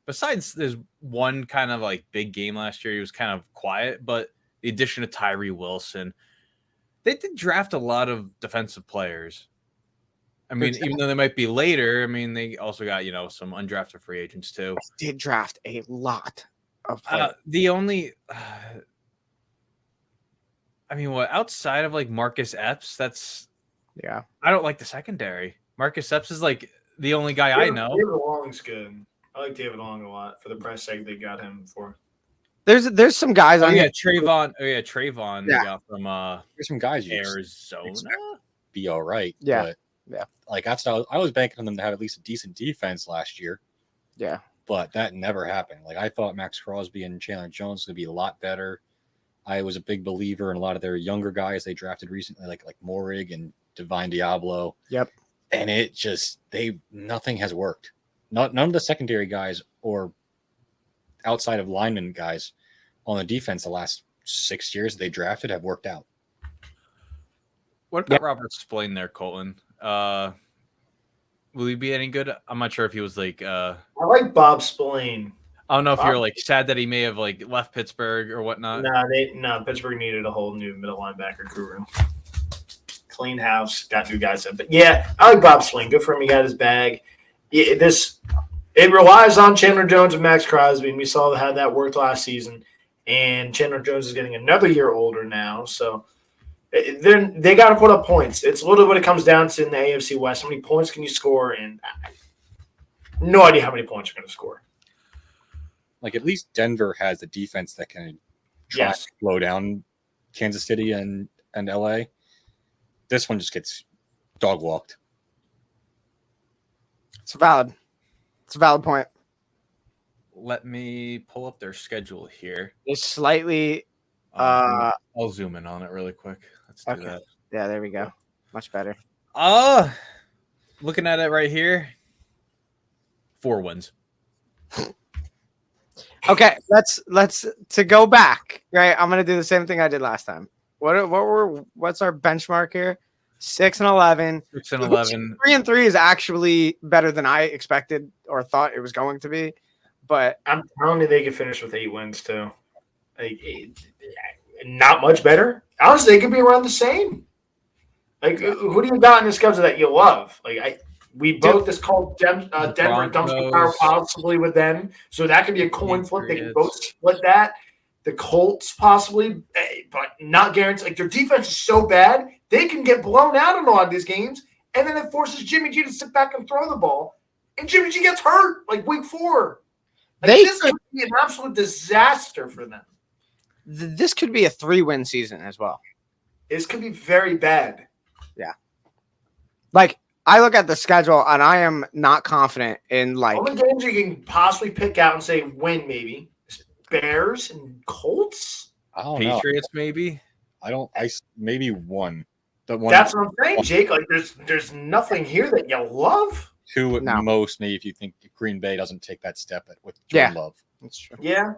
[SPEAKER 1] besides there's one kind of like big game last year, he was kind of quiet, but the addition of Tyree Wilson, they did draft a lot of defensive players. I mean, even though they might be later, I mean, they also got, some undrafted free agents too.
[SPEAKER 2] They did draft a lot of players.
[SPEAKER 1] Outside of like Marcus Epps,
[SPEAKER 2] yeah.
[SPEAKER 1] I don't like the secondary. Marcus Epps is like the only guy I know.
[SPEAKER 3] David Long's good. I like David Long a lot for the price tag they got him for.
[SPEAKER 2] There's some guys on here.
[SPEAKER 1] Trayvon. Oh yeah, Trayvon.
[SPEAKER 2] Yeah.
[SPEAKER 1] They got from
[SPEAKER 4] There's some guys
[SPEAKER 1] Arizona.
[SPEAKER 4] Be all right.
[SPEAKER 2] Yeah.
[SPEAKER 4] But,
[SPEAKER 2] yeah.
[SPEAKER 4] Like I was banking on them to have at least a decent defense last year.
[SPEAKER 2] Yeah.
[SPEAKER 4] But that never happened. Like I thought Max Crosby and Chandler Jones would be a lot better. I was a big believer in a lot of their younger guys they drafted recently, like Morig and Divine Diablo.
[SPEAKER 2] Yep.
[SPEAKER 4] And it just nothing has worked. None of the secondary guys or outside of lineman guys on the defense the last 6 years they drafted have worked out.
[SPEAKER 1] What about Robert Spillane there, Colton? Will he be any good? I'm not sure if he was like.
[SPEAKER 3] I like Bob Spillane.
[SPEAKER 1] I don't know if you're like sad that he may have like left Pittsburgh or whatnot.
[SPEAKER 3] No, Pittsburgh needed a whole new middle linebacker crew room. Clean house, got new guys in. But yeah, I like Bob Spillane. Good for him. He got his bag. It relies on Chandler Jones and Max Crosby, and we saw how that worked last season. And Chandler Jones is getting another year older now, so they got to put up points. It's literally what it comes down to in the AFC West. How many points can you score? And no idea how many points you're going to score.
[SPEAKER 4] Like at least Denver has the defense that can try to slow down Kansas City and LA. This one just gets dog walked.
[SPEAKER 2] It's valid. It's a valid point.
[SPEAKER 1] Let me pull up their schedule here.
[SPEAKER 2] It's slightly.
[SPEAKER 1] I'll zoom in on it really quick. Let's do that.
[SPEAKER 2] Yeah, there we go. Much better.
[SPEAKER 1] Looking at it right here. 4 wins.
[SPEAKER 2] Okay, let's to go back. Right, I'm gonna do the same thing I did last time. What's our benchmark here? 6-11.
[SPEAKER 1] 6-11.
[SPEAKER 2] 3-3 is actually better than I expected or thought it was going to be. But
[SPEAKER 3] I'm telling you, they could finish with 8 wins too. Not much better. Honestly, they could be around the same. Like, who do you got in the schedule that you love? We both just called Denver dumpster fire possibly with them, so that could be a coin flip. They can both split that. The Colts possibly, but not guaranteed. Like, their defense is so bad, they can get blown out in a lot of these games, and then it forces Jimmy G to sit back and throw the ball, and Jimmy G gets hurt like week 4. This could be an absolute disaster for them.
[SPEAKER 2] This could be a 3-win season as well.
[SPEAKER 3] This could be very bad.
[SPEAKER 2] Yeah. Like, I look at the schedule, and I am not confident in, like...
[SPEAKER 3] Only games you can possibly pick out and say win, maybe. Bears and Colts?
[SPEAKER 4] I don't
[SPEAKER 1] Patriots,
[SPEAKER 4] know.
[SPEAKER 1] maybe?
[SPEAKER 4] Maybe one.
[SPEAKER 3] That's what I'm saying, Jake. Like, there's nothing here that you love.
[SPEAKER 4] 2 at most, maybe, if you think Green Bay doesn't take that step with Jordan Love.
[SPEAKER 2] That's true.
[SPEAKER 3] Yeah.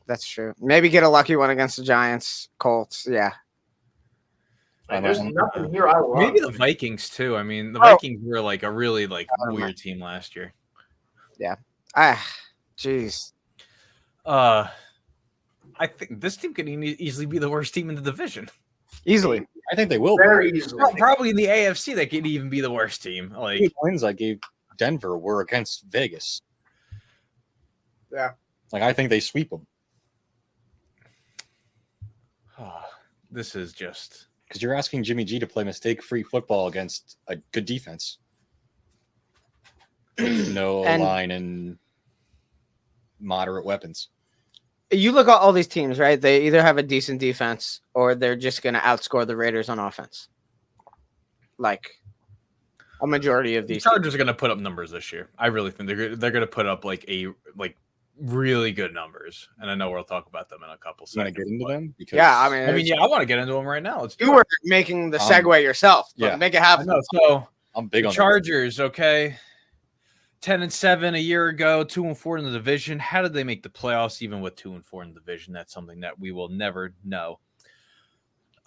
[SPEAKER 2] That's true. Maybe get a lucky one against the Giants, Colts. Yeah.
[SPEAKER 3] Like, there's nothing here I love.
[SPEAKER 1] Maybe the Vikings, too. I mean, the Vikings were, like, a really, like, weird team last year.
[SPEAKER 2] Yeah. Jeez.
[SPEAKER 1] I think this team could easily be the worst team in the division.
[SPEAKER 2] Easily.
[SPEAKER 4] I think they will.
[SPEAKER 3] Very easily.
[SPEAKER 1] Probably in the AFC, they could even be the worst team. Like
[SPEAKER 4] The wins I gave Denver were against Vegas.
[SPEAKER 2] Yeah.
[SPEAKER 4] Like, I think they sweep them.
[SPEAKER 1] this is just
[SPEAKER 4] Because you're asking Jimmy G to play mistake-free football against a good defense. With no line and moderate weapons.
[SPEAKER 2] You look at all these teams, right? They either have a decent defense or they're just going to outscore the Raiders on offense. Like a majority of
[SPEAKER 1] the
[SPEAKER 2] these
[SPEAKER 1] Chargers are going to put up numbers this year. I really think they're going to put up like really good numbers, and I know we'll talk about them in a couple
[SPEAKER 4] You want
[SPEAKER 1] seconds.
[SPEAKER 4] to get into them? Because
[SPEAKER 2] Yeah, I mean,
[SPEAKER 1] I want to get into them right now. Let's do
[SPEAKER 2] you
[SPEAKER 1] it.
[SPEAKER 2] were making the segue yourself. But
[SPEAKER 4] yeah.
[SPEAKER 2] make it
[SPEAKER 1] I
[SPEAKER 2] happen.
[SPEAKER 1] know. So
[SPEAKER 4] I'm big
[SPEAKER 1] the
[SPEAKER 4] on
[SPEAKER 1] Chargers. Okay, 10-7 a year ago, 2-4 in the division. How did they make the playoffs even with 2-4 in the division? That's something that we will never know.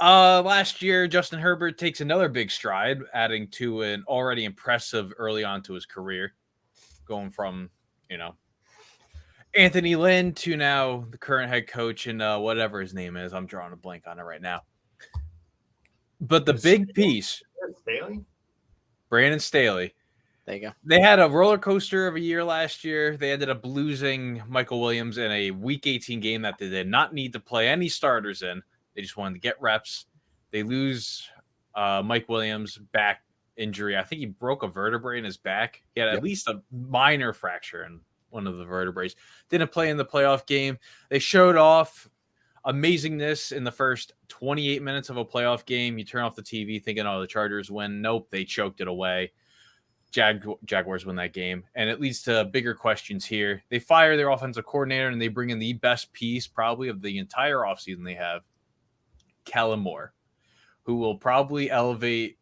[SPEAKER 1] Last year, Justin Herbert takes another big stride, adding to an already impressive early on to his career, going from, Anthony Lynn to now the current head coach and whatever his name is. I'm drawing a blank on it right now. But the big piece, Brandon Staley.
[SPEAKER 2] There you go.
[SPEAKER 1] They had a roller coaster of a year last year. They ended up losing Michael Williams in a Week 18 game that they did not need to play any starters in. They just wanted to get reps. They lose Mike Williams' back injury. I think he broke a vertebrae in his back. He had at least a minor fracture in one of the vertebrae. Didn't play in the playoff game. They showed off amazingness in the first 28 minutes of a playoff game. You turn off the TV thinking, the Chargers win. Nope, they choked it away. Jaguars win that game. And it leads to bigger questions here. They fire their offensive coordinator and they bring in the best piece probably of the entire offseason they have, Kellen Moore, who will probably elevate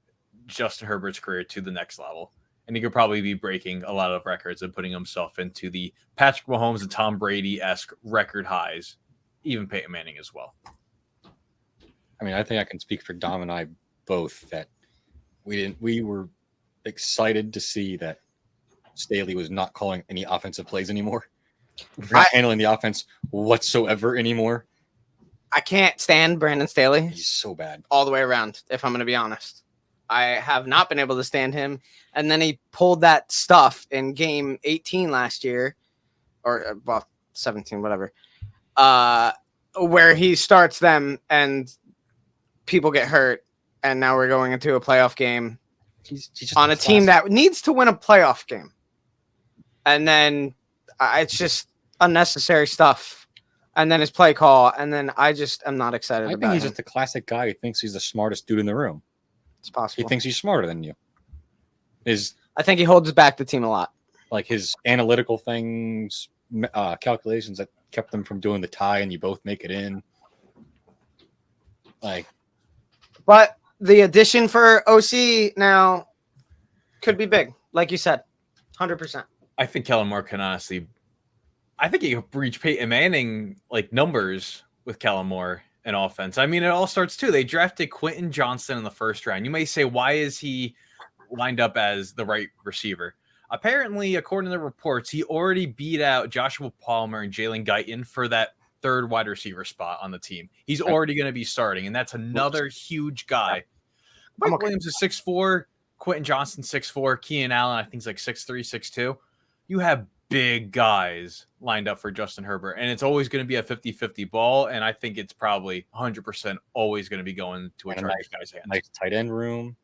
[SPEAKER 1] Justin Herbert's career to the next level. And he could probably be breaking a lot of records and putting himself into the Patrick Mahomes and Tom Brady-esque record highs, even Peyton Manning as well.
[SPEAKER 4] I mean, I think I can speak for Dom and I both that we were excited to see that Staley was not calling any offensive plays anymore. Not handling the offense whatsoever anymore.
[SPEAKER 2] I can't stand Brandon Staley.
[SPEAKER 4] He's so bad.
[SPEAKER 2] All the way around, if I'm going to be honest. I have not been able to stand him. And then he pulled that stuff in game 18 last year, or 17, whatever, where he starts them and people get hurt. And now we're going into a playoff game
[SPEAKER 4] He's just
[SPEAKER 2] on a team that needs to win a playoff game. And then it's just unnecessary stuff. And then his play call. And then I just am not excited
[SPEAKER 4] I
[SPEAKER 2] about
[SPEAKER 4] think he's
[SPEAKER 2] him.
[SPEAKER 4] just the classic guy who thinks he's the smartest dude in the room.
[SPEAKER 2] It's possible.
[SPEAKER 4] He thinks he's smarter than you.
[SPEAKER 2] I think he holds back the team a lot.
[SPEAKER 4] Like his analytical things, calculations that kept them from doing the tie, and you both make it in.
[SPEAKER 2] But the addition for OC now could be big, like you said, 100%.
[SPEAKER 1] I think Kellen Moore can honestly. I think he could reach Peyton Manning numbers with Kellen Moore in offense. I mean, it all starts too. They drafted Quentin Johnston in the first round. You may say, why is he lined up as the right receiver? Apparently, according to the reports, he already beat out Joshua Palmer and Jalen Guyton for that third wide receiver spot on the team. He's already going to be starting, and that's another huge guy. Mike Williams is 6'4", Quentin Johnston 6'4", Keenan Allen I think is like 6'3", 6'2". You have big guys lined up for Justin Herbert, and it's always going to be a 50-50 ball, and I think it's probably 100% always going to be going to a Chargers guy's hands.
[SPEAKER 4] Nice tight end room.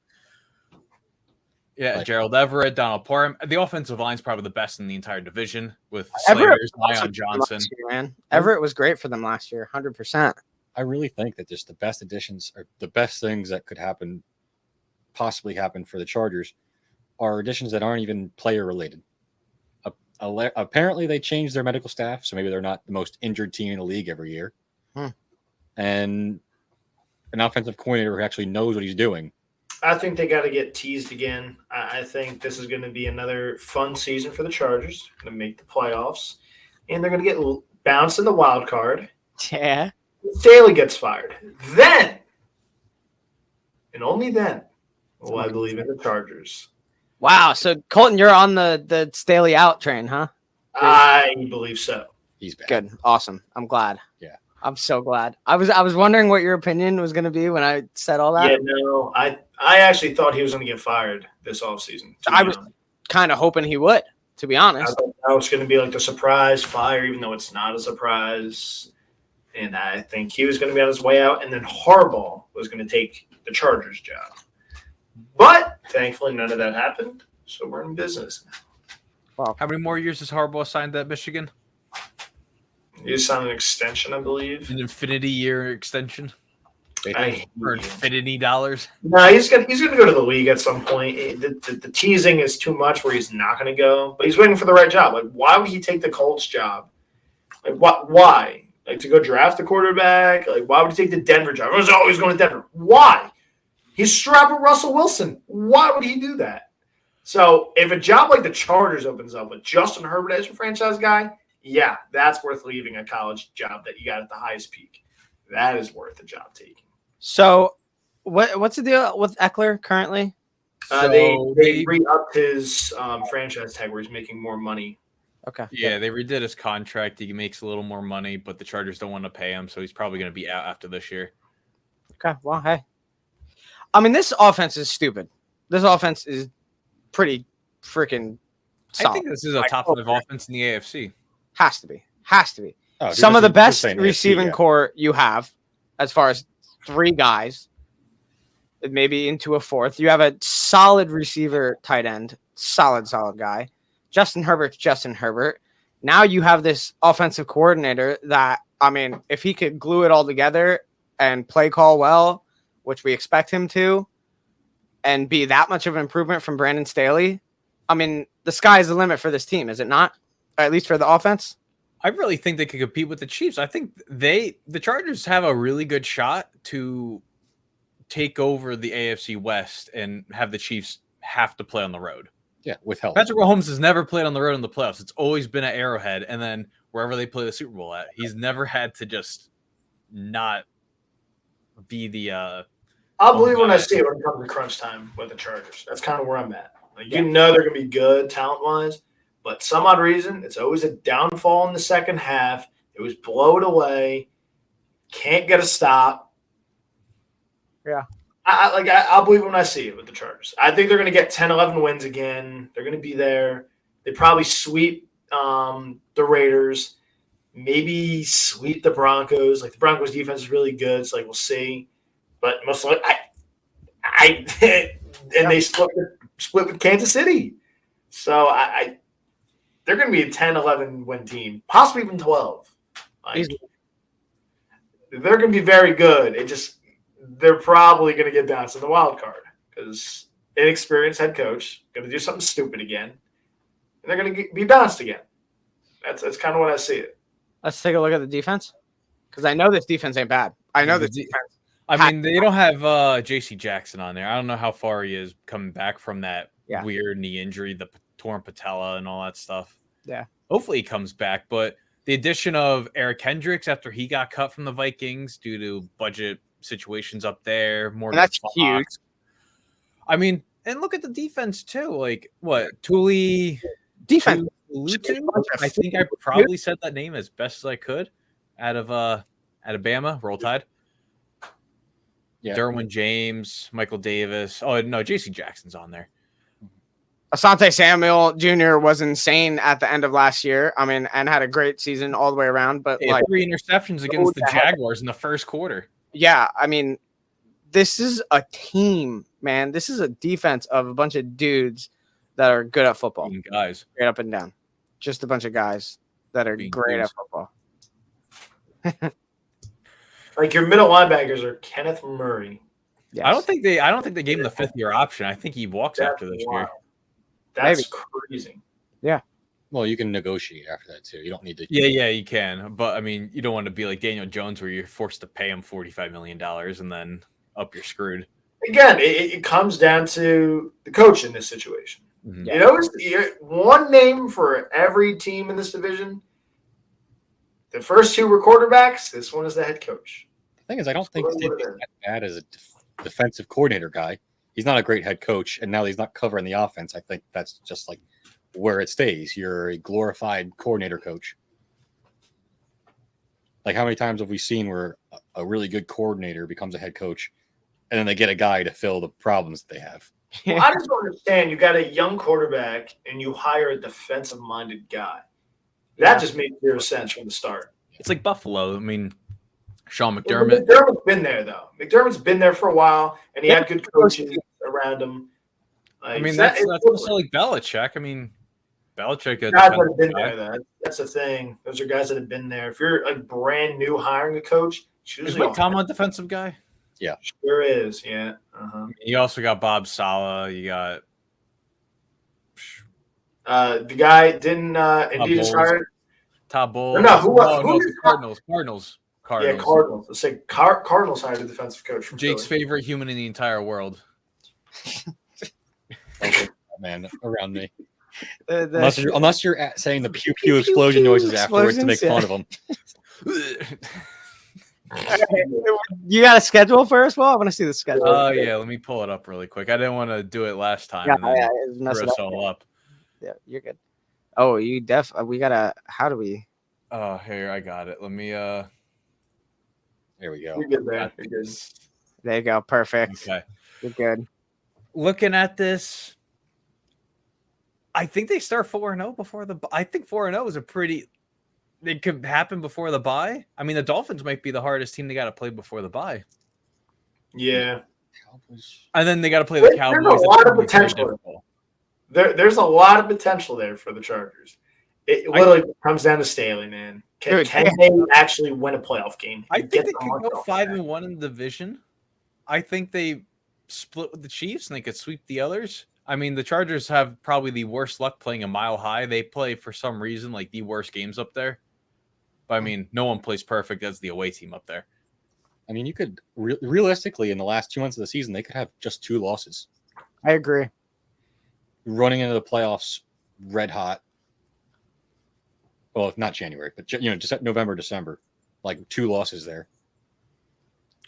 [SPEAKER 1] Yeah, Gerald Everett, Donald Parham. The offensive line is probably the best in the entire division with
[SPEAKER 2] Everett
[SPEAKER 1] Slayers, Zion Johnson.
[SPEAKER 2] Year, man. Everett was great for them last year, 100%.
[SPEAKER 4] I really think that just the best additions or the best things that could possibly happen for the Chargers are additions that aren't even player related. Apparently, they changed their medical staff, so maybe they're not the most injured team in the league every year. And an offensive coordinator who actually knows what he's doing.
[SPEAKER 3] I think they got to get teased again. I think this is going to be another fun season for the Chargers. Going to make the playoffs, and they're going to get bounced in the wild card.
[SPEAKER 2] Yeah.
[SPEAKER 3] Staley gets fired. Then, and only then, will I believe in the Chargers.
[SPEAKER 2] Wow. So, Colton, you're on the Staley out train, huh?
[SPEAKER 3] I believe so.
[SPEAKER 4] He's bad.
[SPEAKER 2] Good. Awesome. I'm glad.
[SPEAKER 4] Yeah.
[SPEAKER 2] I'm so glad. I was wondering what your opinion was going to be when I said all that.
[SPEAKER 3] Yeah, no, I actually thought he was going to get fired this offseason.
[SPEAKER 2] I was kind of hoping he would, to be
[SPEAKER 3] I
[SPEAKER 2] honest.
[SPEAKER 3] thought that was going to be like the surprise fire, even though it's not a surprise. And I think he was going to be on his way out, and then Harbaugh was going to take the Chargers job. But thankfully, none of that happened, so we're in business now.
[SPEAKER 2] Wow.
[SPEAKER 1] How many more years has Harbaugh signed at Michigan?
[SPEAKER 3] He signed an extension, I believe.
[SPEAKER 1] An infinity year extension
[SPEAKER 3] I
[SPEAKER 1] for infinity dollars.
[SPEAKER 3] No, he's gonna go to the league at some point. The teasing is too much where he's not gonna go, but he's waiting for the right job. Like, why would he take the Colts job? Like, what? Why? Like, to go draft a quarterback? Like, why would he take the Denver job? He was always going to Denver. Why? He's strapped with Russell Wilson. Why would he do that? So, if a job like the Chargers opens up with Justin Herbert as your franchise guy, yeah, that's worth leaving a college job that you got at the highest peak. That is worth the job taking.
[SPEAKER 2] So, what's the deal with Eckler currently?
[SPEAKER 3] They re-upped his franchise tag where he's making more money.
[SPEAKER 2] Okay.
[SPEAKER 1] Yeah, they redid his contract. He makes a little more money, but the Chargers don't want to pay him, so he's probably going to be out after this year.
[SPEAKER 2] Okay. Well, hey. I mean, this offense is stupid. This offense is pretty freaking solid.
[SPEAKER 1] I think this is a top 5 offense in the AFC.
[SPEAKER 2] Has to be.
[SPEAKER 4] Oh, dude,
[SPEAKER 2] Some of the
[SPEAKER 4] you're
[SPEAKER 2] best
[SPEAKER 4] saying
[SPEAKER 2] receiving
[SPEAKER 4] AFC, yeah.
[SPEAKER 2] core you have, as far as 3 guys, maybe into a 4th. You have a solid receiver tight end, solid guy. Justin Herbert. Now you have this offensive coordinator that, I mean, if he could glue it all together and play call well, which we expect him to, and be that much of an improvement from Brandon Staley, I mean, the sky is the limit for this team, is it not? Or at least for the offense?
[SPEAKER 1] I really think they could compete with the Chiefs. I think the Chargers have a really good shot to take over the AFC West and have the Chiefs have to play on the road.
[SPEAKER 4] Yeah, with help.
[SPEAKER 1] Patrick Mahomes has never played on the road in the playoffs. It's always been at Arrowhead, and then wherever they play the Super Bowl at. He's never had to just not be the.
[SPEAKER 3] I'll believe when I see it when it comes to crunch time with the Chargers. That's kind of where I'm at. Like, you know they're going to be good talent-wise, but some odd reason, it's always a downfall in the second half. It was blow it away. Can't get a stop.
[SPEAKER 2] Yeah.
[SPEAKER 3] I'll believe when I see it with the Chargers. I think they're going to get 10, 11 wins again. They're going to be there. They probably sweep the Raiders, maybe sweep the Broncos. Like, the Broncos defense is really good, so, like, we'll see. But most likely, they split with Kansas City. So they're going to be a 10, 11 win team, possibly even 12. Like, they're going to be very good. They're probably going to get bounced in the wild card because inexperienced head coach going to do something stupid again, and they're going to be bounced again. That's kind of what I see it.
[SPEAKER 2] Let's take a look at the defense, because I know this defense ain't bad. I know this defense.
[SPEAKER 1] I mean, they don't have J.C. Jackson on there. I don't know how far he is coming back from that weird knee injury, the torn patella and all that stuff.
[SPEAKER 2] Yeah.
[SPEAKER 1] Hopefully he comes back. But the addition of Eric Hendricks after he got cut from the Vikings due to budget situations up there.
[SPEAKER 2] That's huge.
[SPEAKER 1] I mean, and look at the defense too. Like, what? Tuli
[SPEAKER 2] Defense.
[SPEAKER 1] I think I probably said that name as best as I could out of Bama. Roll Tide.
[SPEAKER 4] Yeah.
[SPEAKER 1] Derwin James, Michael Davis. Oh, no, J.C. Jackson's on there.
[SPEAKER 2] Asante Samuel Jr. was insane at the end of last year. I mean, and had a great season all the way around. But
[SPEAKER 1] He had 3 interceptions against the Jaguars in the first quarter.
[SPEAKER 2] Yeah, I mean, this is a team, man. This is a defense of a bunch of dudes that are good at football.
[SPEAKER 1] Guys.
[SPEAKER 2] Straight up and down. Just a bunch of guys that are great at football.
[SPEAKER 3] Like, your middle linebackers are Kenneth Murray.
[SPEAKER 2] Yes.
[SPEAKER 1] I don't think they gave him the 5th-year option. I think he walks after this year.
[SPEAKER 3] That's crazy.
[SPEAKER 2] Yeah.
[SPEAKER 4] Well, you can negotiate after that too. You don't need to.
[SPEAKER 1] Yeah, you can. But I mean, you don't want to be like Daniel Jones, where you're forced to pay him $45 million and then you're screwed.
[SPEAKER 3] Again, it comes down to the coach in this situation.
[SPEAKER 1] Mm-hmm.
[SPEAKER 3] You know, one name for every team in this division. The first 2 were quarterbacks. This one is the head coach.
[SPEAKER 4] The thing is, I don't think Steve is that bad as a defensive coordinator guy. He's not a great head coach, and now he's not covering the offense. I think that's just like where it stays. You're a glorified coordinator coach. Like, how many times have we seen where a really good coordinator becomes a head coach, and then they get a guy to fill the problems that they have?
[SPEAKER 3] Well, I just don't understand. You got a young quarterback, and you hire a defensive-minded guy. That just made zero sense from the start.
[SPEAKER 1] It's like Buffalo. I mean, Sean
[SPEAKER 3] Well,
[SPEAKER 1] McDermott.
[SPEAKER 3] McDermott's been there, though. McDermott's been there for a while, and he had good coaches around him.
[SPEAKER 1] I mean, that's also like Belichick. I mean, Belichick.
[SPEAKER 3] Guys that have been there, though. That's the thing. Those are guys that have been there. If you're like brand new hiring a coach,
[SPEAKER 1] is Mike Tomlin a defensive guy?
[SPEAKER 4] Yeah,
[SPEAKER 3] sure is. Yeah. Uh-huh.
[SPEAKER 1] You also got Bob Saleh. You got
[SPEAKER 3] the guy didn't Indeed just hired
[SPEAKER 1] Todd Bowles.
[SPEAKER 3] No,
[SPEAKER 1] Cardinals.
[SPEAKER 3] Yeah, Cardinals. Let's say Cardinals hired a defensive coach from
[SPEAKER 1] Jake's
[SPEAKER 3] Philly.
[SPEAKER 1] favorite human in the entire world.
[SPEAKER 4] Man, around me.
[SPEAKER 3] Unless
[SPEAKER 4] you're saying the pew pew explosion noises afterwards to make fun of them.
[SPEAKER 2] You got a schedule first? Well, I want to see the schedule.
[SPEAKER 1] Oh yeah, let me pull it up really quick. I didn't want to do it last time.
[SPEAKER 2] Mess
[SPEAKER 1] Screw
[SPEAKER 2] it
[SPEAKER 1] us all up.
[SPEAKER 2] Yeah, you're good. Oh, we gotta. How do we?
[SPEAKER 1] Oh, here I got it. Let me.
[SPEAKER 4] There we go.
[SPEAKER 3] You're good, man. You're good.
[SPEAKER 2] There you go. Perfect.
[SPEAKER 1] Okay.
[SPEAKER 2] You're good.
[SPEAKER 1] Looking at this, I think they start 4-0 before the. I think 4-0 is a pretty. It could happen before the bye. I mean, the Dolphins might be the hardest team they got to play before the bye.
[SPEAKER 3] Yeah.
[SPEAKER 1] And then they got to play the Cowboys.
[SPEAKER 3] There's a lot of potential. There's a lot of potential there for the Chargers. It literally comes down to Staley, man. Can they actually win a playoff game?
[SPEAKER 1] I think they could go 5-1 in the division. I think they split with the Chiefs and they could sweep the others. I mean, the Chargers have probably the worst luck playing a mile high. They play, for some reason, like the worst games up there. But I mean, no one plays perfect as the away team up there.
[SPEAKER 4] I mean, you could realistically, in the last 2 months of the season, they could have just 2 losses.
[SPEAKER 2] I agree.
[SPEAKER 4] Running into the playoffs red hot. Well, if not January, but just November, December, like 2 losses there.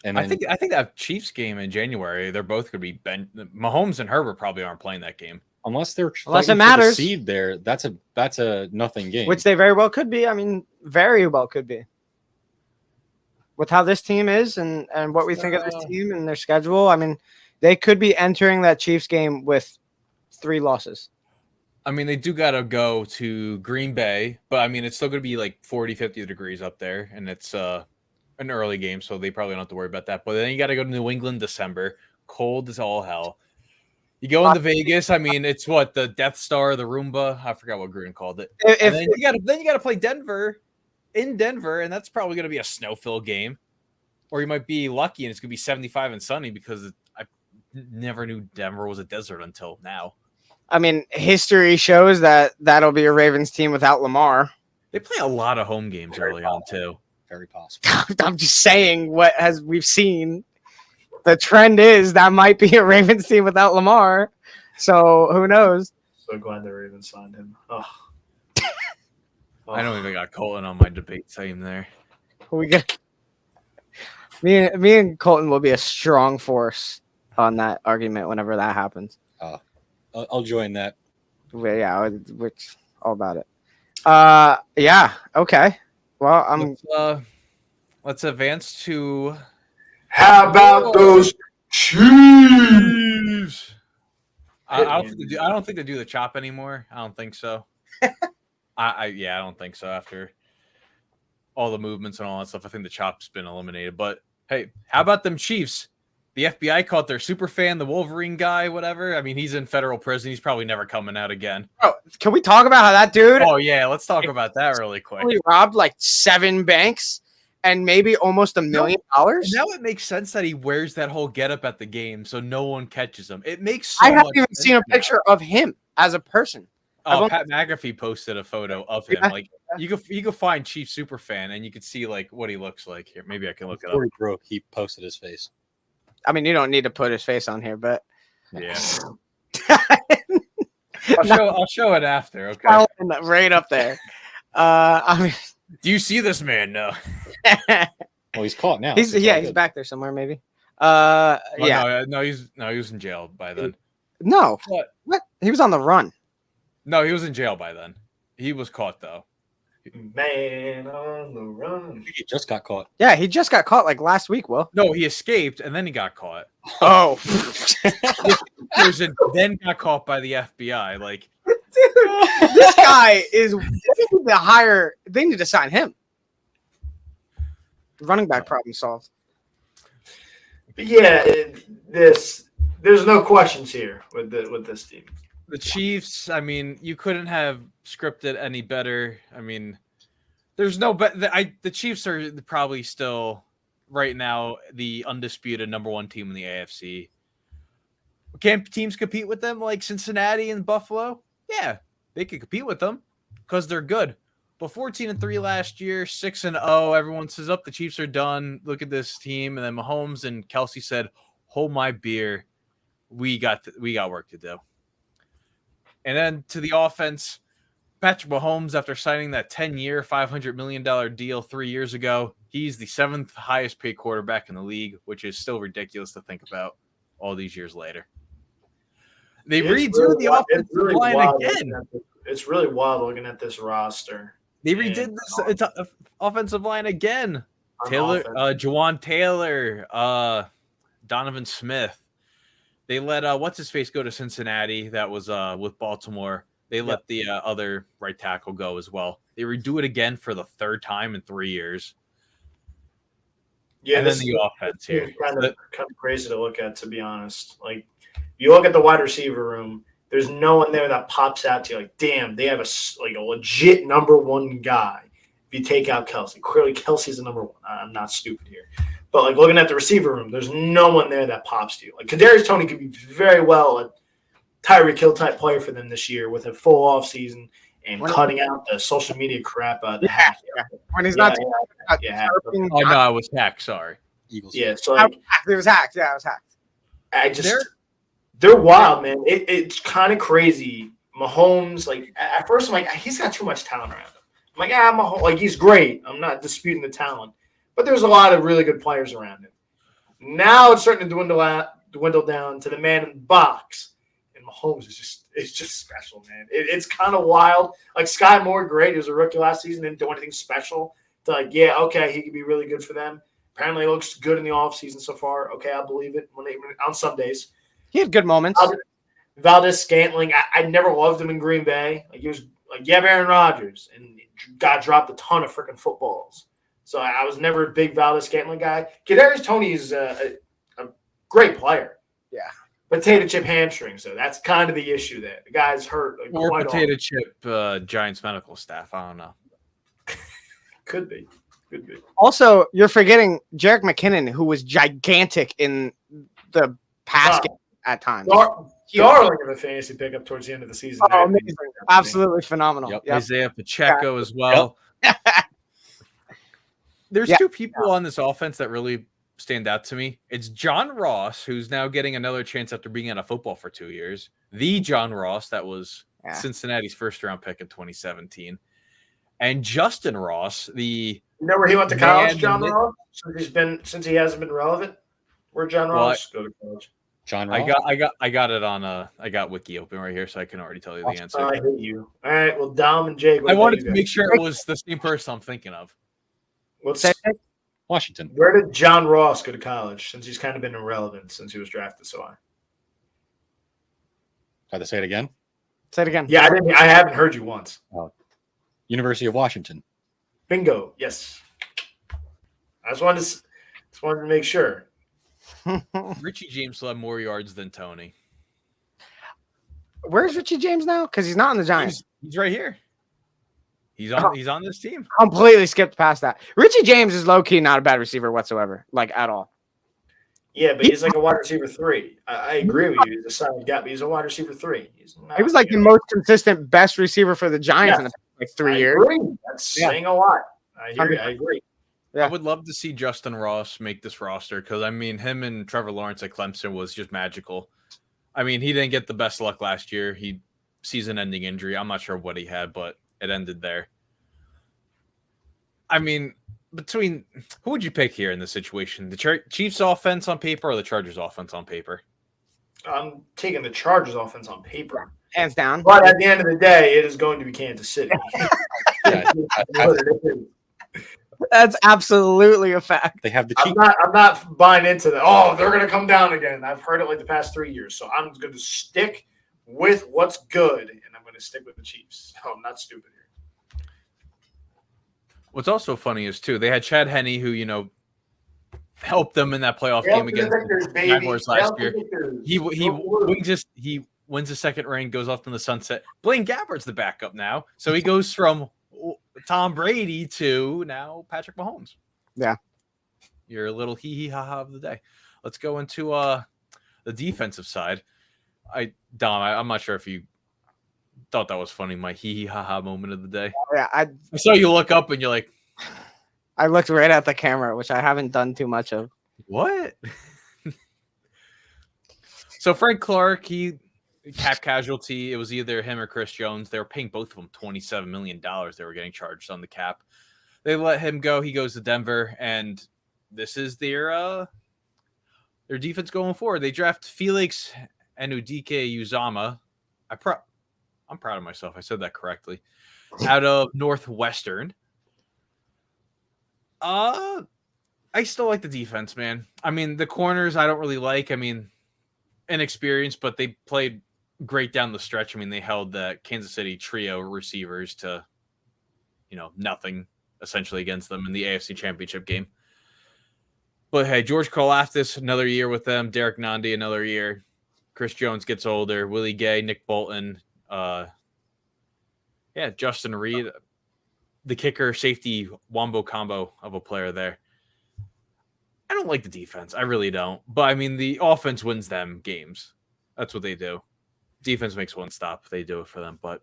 [SPEAKER 4] And then,
[SPEAKER 1] I think that Chiefs game in January, they're both going to be bent. Mahomes and Herbert probably aren't playing that game
[SPEAKER 4] unless
[SPEAKER 2] it
[SPEAKER 4] for
[SPEAKER 2] matters.
[SPEAKER 4] The seed there. That's a nothing game,
[SPEAKER 2] which they very well could be. I mean, very well could be. With how this team is and what we think of this team and their schedule, I mean, they could be entering that Chiefs game with 3 losses.
[SPEAKER 1] I mean, they do got to go to Green Bay, but I mean, it's still going to be like 40, 50 degrees up there, and it's an early game, so they probably don't have to worry about that. But then you got to go to New England December. Cold as all hell. You go into Vegas. I mean, it's what, the Death Star, the Roomba. I forgot what Gruden called it. And then you got to play Denver in Denver, and that's probably going to be a snow-filled game. Or you might be lucky, and it's going to be 75 and sunny because I never knew Denver was a desert until now.
[SPEAKER 2] I mean, history shows that that'll be a Ravens team without Lamar.
[SPEAKER 1] They play a lot of home games early on, too.
[SPEAKER 4] Very possible.
[SPEAKER 2] I'm just saying we've seen. The trend is that might be a Ravens team without Lamar. So who knows?
[SPEAKER 3] So glad the Ravens signed him. Oh.
[SPEAKER 1] I don't even got Colton on my debate team there.
[SPEAKER 2] We got me and Colton will be a strong force on that argument whenever that happens.
[SPEAKER 4] I'll join that.
[SPEAKER 2] Yeah, we're all about it. Yeah. Okay. Well,
[SPEAKER 1] let's advance to.
[SPEAKER 3] How about those Chiefs?
[SPEAKER 1] I don't think they do the chop anymore. I don't think so. I don't think so. After all the movements and all that stuff, I think the chop's been eliminated. But hey, how about them Chiefs? The FBI caught their super fan, the Wolverine guy, whatever. I mean, he's in federal prison. He's probably never coming out again.
[SPEAKER 2] Bro, can we talk about how that dude?
[SPEAKER 1] Oh yeah, let's talk about that really quick.
[SPEAKER 2] He robbed like 7 banks and maybe almost $1 million.
[SPEAKER 1] Now it makes sense that he wears that whole getup at the game, so no one catches him. It makes. So
[SPEAKER 2] I haven't even
[SPEAKER 1] sense
[SPEAKER 2] seen a picture of him as a person.
[SPEAKER 1] Oh, Pat McAfee posted a photo of him. Like you could find Chief Superfan and you could see like what he looks like. Here, maybe I can look it up.
[SPEAKER 4] Before he broke, he posted his face.
[SPEAKER 2] I mean, you don't need to put his face on here, but
[SPEAKER 1] yeah. I'll show it after. Okay.
[SPEAKER 2] Right up there. I mean,
[SPEAKER 1] do you see this man? No.
[SPEAKER 4] Well, he's caught now.
[SPEAKER 2] He's back there somewhere, maybe.
[SPEAKER 1] No, he was in jail by then.
[SPEAKER 2] No. What? He was on the run.
[SPEAKER 1] No, he was in jail by then. He was caught though.
[SPEAKER 3] Man on the run.
[SPEAKER 4] He just got caught.
[SPEAKER 2] Yeah, he just got caught like last week, Will.
[SPEAKER 1] No, he escaped and then he got caught.
[SPEAKER 2] Oh.
[SPEAKER 1] Then got caught by the FBI. Like,
[SPEAKER 2] Dude, this guy is they need to sign him. Running back problem solved.
[SPEAKER 3] But yeah, there's no questions here with this team.
[SPEAKER 1] the Chiefs, I mean, you couldn't have scripted any better. I mean, there's no the Chiefs are probably still right now the undisputed number one team in the AFC. Can teams compete with them like Cincinnati and Buffalo? Yeah, they can compete with them because they're good. But 14-3 last year, 6-0. Everyone says, "Up, the Chiefs are done. Look at this team." And then Mahomes and Kelsey said, "Hold my beer. We got work to do." And then to the offense, Patrick Mahomes, after signing that 10-year, $500 million deal 3 years ago, he's the seventh highest paid quarterback in the league, which is still ridiculous to think about all these years later. They redo the offensive line again.
[SPEAKER 3] It's really wild looking at this roster.
[SPEAKER 1] They redid this offensive line again. Jawan Taylor, Donovan Smith. They let what's his face go to Cincinnati. That was with Baltimore. They let the other right tackle go as well. They redo it again for the third time in 3 years.
[SPEAKER 3] Yeah,
[SPEAKER 1] and then the offense here.
[SPEAKER 3] Kind of crazy to look at, to be honest. Like, you look at the wide receiver room, there's no one there that pops out to you like, damn, they have a legit number one guy. If you take out Kelsey, clearly Kelsey's the number one. I'm not stupid here. But, like, looking at the receiver room, there's no one there that pops to you. Like, Kadarius Toney could be very well a Tyreek Hill type player for them this year with a full off season and cutting out the social media crap. The hack.
[SPEAKER 2] When he's not.
[SPEAKER 1] Oh, no, it was hacked. Sorry.
[SPEAKER 3] Eagles. Yeah, so like,
[SPEAKER 2] it was hacked. Yeah, it was hacked.
[SPEAKER 3] They're wild, man. It's kind of crazy. Mahomes, like, at first I'm like, he's got too much talent around him. I'm like, Mahomes, like, he's great. I'm not disputing the talent. But there's a lot of really good players around him. Now it's starting to dwindle down to the man in the box. And Mahomes is just special, man. It's kind of wild. Like, Sky Moore, great. He was a rookie last season, didn't do anything special. To like, yeah, okay, he could be really good for them. Apparently he looks good in the offseason so far. Okay, I believe it on some days.
[SPEAKER 2] He had good moments.
[SPEAKER 3] Valdes-Scantling, I never loved him in Green Bay. Like, he was like, you have Aaron Rodgers, and got dropped a ton of freaking footballs. So I was never a big Valdes-Scantling guy. Kadarius Toney is a great player.
[SPEAKER 2] Yeah.
[SPEAKER 3] Potato chip hamstring, so that's kind of the issue there. The guy's hurt. Like,
[SPEAKER 1] or potato chip Giants medical staff. I don't know.
[SPEAKER 3] Could be.
[SPEAKER 2] Also, you're forgetting Jerick McKinnon, who was gigantic in the pass game at times.
[SPEAKER 3] Darling of a fantasy pickup towards the end of the season.
[SPEAKER 2] Oh, amazing. Absolutely phenomenal.
[SPEAKER 1] Yep. Isaiah Pacheco as well. Yep. There's two people on this offense that really stand out to me. It's John Ross, who's now getting another chance after being out of football for 2 years. The John Ross that was Cincinnati's first-round pick in 2017. And Justin Ross,
[SPEAKER 3] You know where he went to college, John Ross? Since he hasn't been relevant? Where'd John Ross go to college?
[SPEAKER 4] John Ross?
[SPEAKER 1] I got it on I got Wiki open right here, so I can already tell you the answer.
[SPEAKER 3] I hate you. All right, well, Dom and Jake.
[SPEAKER 1] I wanted to make sure it was the same person I'm thinking of.
[SPEAKER 4] Washington.
[SPEAKER 3] Where did John Ross go to college, since he's kind of been irrelevant since he was drafted so high?
[SPEAKER 4] Try to say it again?
[SPEAKER 2] Say it again.
[SPEAKER 3] Yeah, I haven't heard you once.
[SPEAKER 4] University of Washington.
[SPEAKER 3] Bingo. Yes. I just wanted to make sure.
[SPEAKER 1] Richie James will have more yards than Tony.
[SPEAKER 2] Where's Richie James now? Because he's not on the Giants.
[SPEAKER 1] He's right here. He's on this team.
[SPEAKER 2] Completely skipped past that. Richie James is low-key not a bad receiver whatsoever, like at all.
[SPEAKER 3] Yeah, but he's like a wide receiver 3. I agree with you. He's a solid guy, but he's a wide receiver 3.
[SPEAKER 2] He was like the most consistent, best receiver for the Giants in the past 3 years.
[SPEAKER 3] Agree. That's saying a lot. I agree.
[SPEAKER 1] Yeah. I would love to see Justin Ross make this roster because, I mean, him and Trevor Lawrence at Clemson was just magical. I mean, he didn't get the best luck last year. He season-ending injury. I'm not sure what he had, but it ended there. I mean, who would you pick here in this situation? The Chiefs offense on paper or the Chargers offense on paper?
[SPEAKER 3] I'm taking the Chargers offense on paper.
[SPEAKER 2] Hands down.
[SPEAKER 3] But at the end of the day, it is going to be Kansas City.
[SPEAKER 4] Yeah,
[SPEAKER 2] That's absolutely a fact.
[SPEAKER 4] they have the
[SPEAKER 3] I'm
[SPEAKER 4] cheat.
[SPEAKER 3] not buying into that. Oh, they're going to come down again. I've heard it like the past 3 years. So I'm going to stick with what's good, and I'm going to stick with the Chiefs. So I'm not stupid here.
[SPEAKER 1] What's also funny is, too, they had Chad Henne, who, helped them in that playoff game against the Jaguars last year. He wins the second ring, goes off in the sunset. Blaine Gabbert's the backup now. So he goes from Tom Brady to now Patrick Mahomes.
[SPEAKER 2] Yeah.
[SPEAKER 1] Your little hee-hee-ha-ha of the day. Let's go into the defensive side. Dom, I'm not sure if you thought that was funny, my hee-hee-ha-ha moment of the day.
[SPEAKER 2] Yeah, I
[SPEAKER 1] saw you look up and you're like,
[SPEAKER 2] I looked right at the camera, which I haven't done too much of.
[SPEAKER 1] what? So Frank Clark, he cap casualty. It was either him or Chris Jones. They were paying both of them $27 million. They were getting charged on the cap. They let him go. He goes to Denver, and this is their defense going forward. They draft Felix Anudike-Uzomah. I'm proud of myself. I said that correctly. Out of Northwestern. I still like the defense, man. I mean, the corners I don't really like. I mean, inexperienced, but they played great down the stretch. I mean, they held the Kansas City trio receivers to, nothing essentially against them in the AFC Championship game. But hey, George Karlaftis, another year with them. Derek Nandi, another year. Chris Jones gets older. Willie Gay, Nick Bolton, Justin Reed, the kicker, safety, wombo combo of a player there. I don't like the defense. I really don't. But, I mean, the offense wins them games. That's what they do. Defense makes one stop. They do it for them. But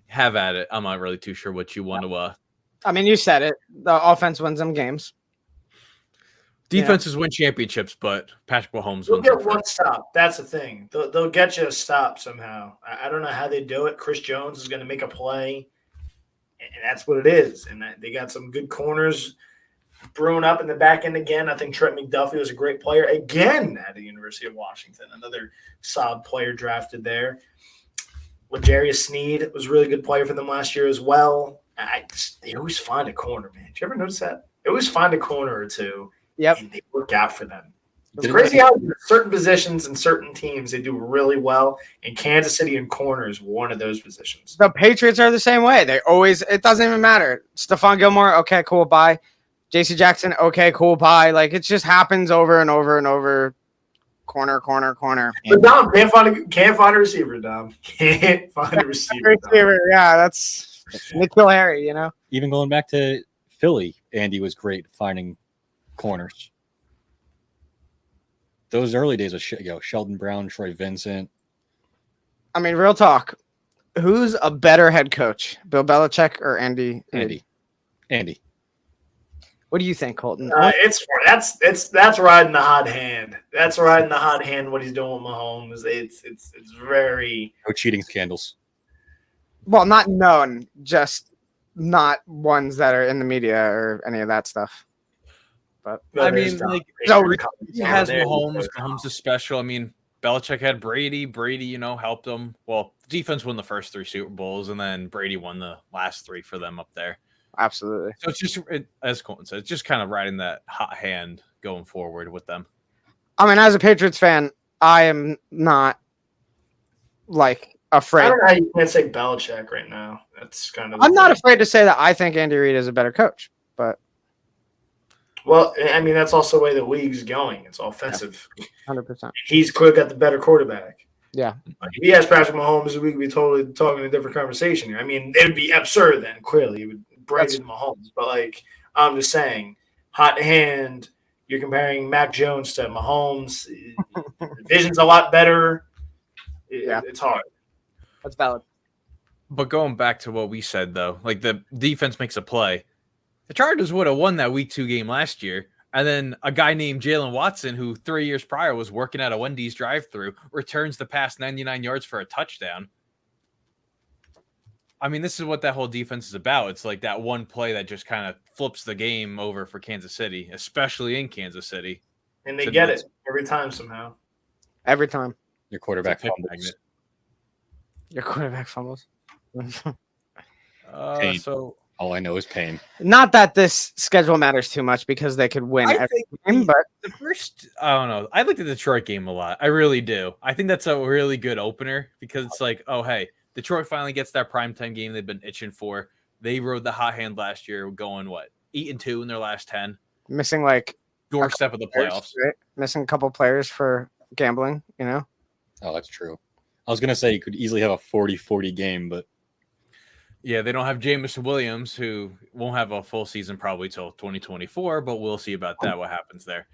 [SPEAKER 1] have at it. I'm not really too sure what you want to
[SPEAKER 2] I mean, you said it. The offense wins them games.
[SPEAKER 1] Defenses win championships, but Patrick Mahomes
[SPEAKER 3] They'll
[SPEAKER 1] wins
[SPEAKER 3] get
[SPEAKER 1] them
[SPEAKER 3] one
[SPEAKER 1] first.
[SPEAKER 3] stop. That's the thing. They'll get you a stop somehow. I don't know how they do it. Chris Jones is going to make a play, and that's what it is. And they got some good corners brewing up in the back end again. I think Trent McDuffie was a great player again at the University of Washington. Another solid player drafted there. L'Jarius Sneed was a really good player for them last year as well. They always find a corner, man. Did you ever notice that? They always find a corner or two.
[SPEAKER 2] Yep.
[SPEAKER 3] And they work out for them. It's crazy how certain positions and certain teams, they do really well. And Kansas City in corner is one of those positions.
[SPEAKER 2] The Patriots are the same way. It doesn't even matter. Stephon Gilmore, okay, cool, bye. J.C. Jackson, okay, cool, bye. Like, it just happens over and over and over. Corner.
[SPEAKER 3] But Dom can't find a receiver, Dom. Can't find a receiver.
[SPEAKER 2] Yeah, that's Nikhil Harry,
[SPEAKER 4] Even going back to Philly, Andy was great finding corners. Those early days of Sheldon Brown, Troy Vincent.
[SPEAKER 2] I mean, real talk. Who's a better head coach, Bill Belichick or Andy?
[SPEAKER 4] Andy.
[SPEAKER 2] What do you think, Colton?
[SPEAKER 3] That's riding the hot hand. That's riding the hot hand. What he's doing with Mahomes, it's very
[SPEAKER 4] No cheating scandals.
[SPEAKER 2] Well, not known, just not ones that are in the media or any of that stuff. But
[SPEAKER 1] I mean, he has Mahomes.
[SPEAKER 2] there.
[SPEAKER 1] Mahomes is special. I mean, Belichick had Brady. Brady, helped them. Well, defense won the first 3 Super Bowls, and then Brady won the last 3 for them up there.
[SPEAKER 2] Absolutely.
[SPEAKER 1] So it's just, as Colton said, it's just kind of riding that hot hand going forward with them.
[SPEAKER 2] I mean, as a Patriots fan, I am not afraid.
[SPEAKER 3] I don't know how you can't say Belichick right now. That's kind of.
[SPEAKER 2] I'm not afraid to say that I think Andy Reid is a better coach, but.
[SPEAKER 3] Well, I mean, that's also the way the league's going. It's offensive.
[SPEAKER 2] 100%.
[SPEAKER 3] He's clearly got the better quarterback.
[SPEAKER 2] Yeah.
[SPEAKER 3] If he has Patrick Mahomes, we could be totally talking a different conversation here. I mean, it would be absurd then, clearly. It would Brady Mahomes. But, I'm just saying, hot hand, you're comparing Mac Jones to Mahomes. The division's a lot better. It's hard.
[SPEAKER 2] That's valid.
[SPEAKER 1] But going back to what we said, though, the defense makes a play. The Chargers would have won that Week 2 game last year. And then a guy named Jalen Watson, who 3 years prior was working at a Wendy's drive-thru, returns the pass 99 yards for a touchdown. I mean, this is what that whole defense is about. It's like that one play that just kind of flips the game over for Kansas City, especially in Kansas City.
[SPEAKER 3] And they get it every time somehow.
[SPEAKER 2] Every time.
[SPEAKER 4] Your quarterback fumbles.
[SPEAKER 2] Your quarterback fumbles.
[SPEAKER 4] Pain.
[SPEAKER 1] So
[SPEAKER 4] All I know is pain.
[SPEAKER 2] Not that this schedule matters too much because they could win
[SPEAKER 1] I
[SPEAKER 2] every
[SPEAKER 1] think
[SPEAKER 2] game, but
[SPEAKER 1] the first, I don't know. I looked at the Detroit game a lot. I really do. I think that's a really good opener because it's like, oh, hey, Detroit finally gets that primetime game they've been itching for. They rode the hot hand last year, going 8-2 in their last 10.
[SPEAKER 2] missing like
[SPEAKER 1] Doorstep of the playoffs.
[SPEAKER 2] right? Missing a couple players for gambling,
[SPEAKER 4] Oh, that's true. I was going to say you could easily have a 40-40 game, but
[SPEAKER 1] Yeah, they don't have Jameson Williams, who won't have a full season probably till 2024, but we'll see about that, what happens there.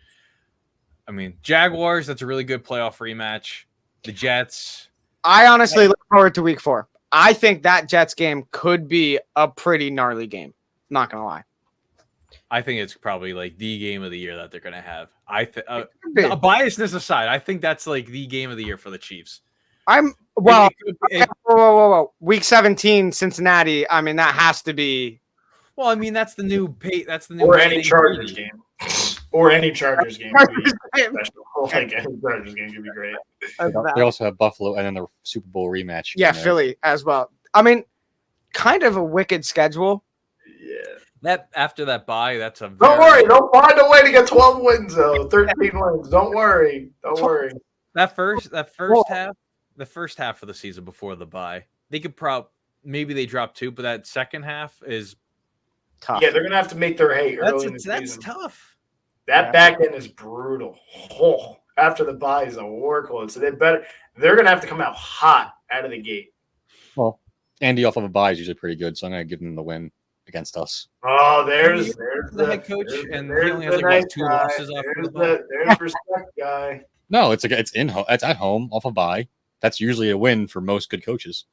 [SPEAKER 1] I mean, Jaguars, that's a really good playoff rematch. The Jets.
[SPEAKER 2] I honestly look forward to week 4. I think that Jets game could be a pretty gnarly game. Not going to lie.
[SPEAKER 1] I think it's probably like the game of the year that they're going to have.
[SPEAKER 2] be.
[SPEAKER 1] Biasness aside, I think that's like the game of the year for the Chiefs.
[SPEAKER 2] Well,
[SPEAKER 1] It-
[SPEAKER 2] whoa. Week 17, Cincinnati. I mean, that has to be.
[SPEAKER 1] well, I mean, that's the new
[SPEAKER 3] Or any Chargers game. Or any Chargers game. Could be special. Like any Chargers game could be great.
[SPEAKER 4] they also have Buffalo and then the Super Bowl rematch.
[SPEAKER 2] Yeah,
[SPEAKER 4] in there.
[SPEAKER 2] Philly as well. I mean, kind of a wicked schedule.
[SPEAKER 3] Yeah.
[SPEAKER 1] That after that bye, that's a
[SPEAKER 3] Don't worry. They'll find a way to get 12 wins, though. 13 wins. Don't worry. Don't worry.
[SPEAKER 1] That first half, the first half of the season before the bye, they could maybe they drop 2, but that second half is
[SPEAKER 2] Tough.
[SPEAKER 3] Yeah, they're going to have to make their hay early in the
[SPEAKER 1] that's
[SPEAKER 3] season.
[SPEAKER 1] tough.
[SPEAKER 3] That back end is brutal. Oh, after the bye is a workload. So they're going to have to come out hot out of the gate.
[SPEAKER 4] Well, Andy off of a bye is usually pretty good, so I'm going to give them the win against us.
[SPEAKER 3] Oh, there's
[SPEAKER 1] The head coach, and he only has
[SPEAKER 3] the
[SPEAKER 1] like
[SPEAKER 3] nice
[SPEAKER 1] 2
[SPEAKER 3] guy.
[SPEAKER 1] losses off
[SPEAKER 3] There's
[SPEAKER 1] the bye.
[SPEAKER 3] there's respect, guy.
[SPEAKER 4] No, it's at home off a bye. That's usually a win for most good coaches.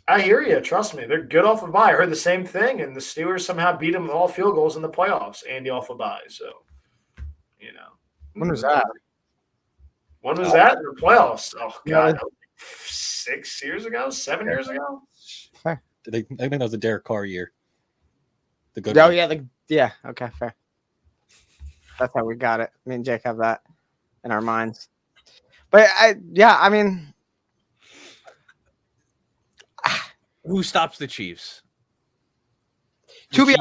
[SPEAKER 3] I hear you. Trust me. They're good off a bye. I heard the same thing, and the Steelers somehow beat them with all field goals in the playoffs. Andy off a bye. So,
[SPEAKER 2] When was that?
[SPEAKER 3] When was that in the playoffs? Oh, God. 6 years ago? 7 years ago?
[SPEAKER 4] I think that was the Derek Carr year. The good
[SPEAKER 2] Oh,
[SPEAKER 4] one.
[SPEAKER 2] yeah. Okay, fair. That's how we got it. Me and Jake have that in our minds. But I mean,
[SPEAKER 1] Who stops the Chiefs?
[SPEAKER 2] to be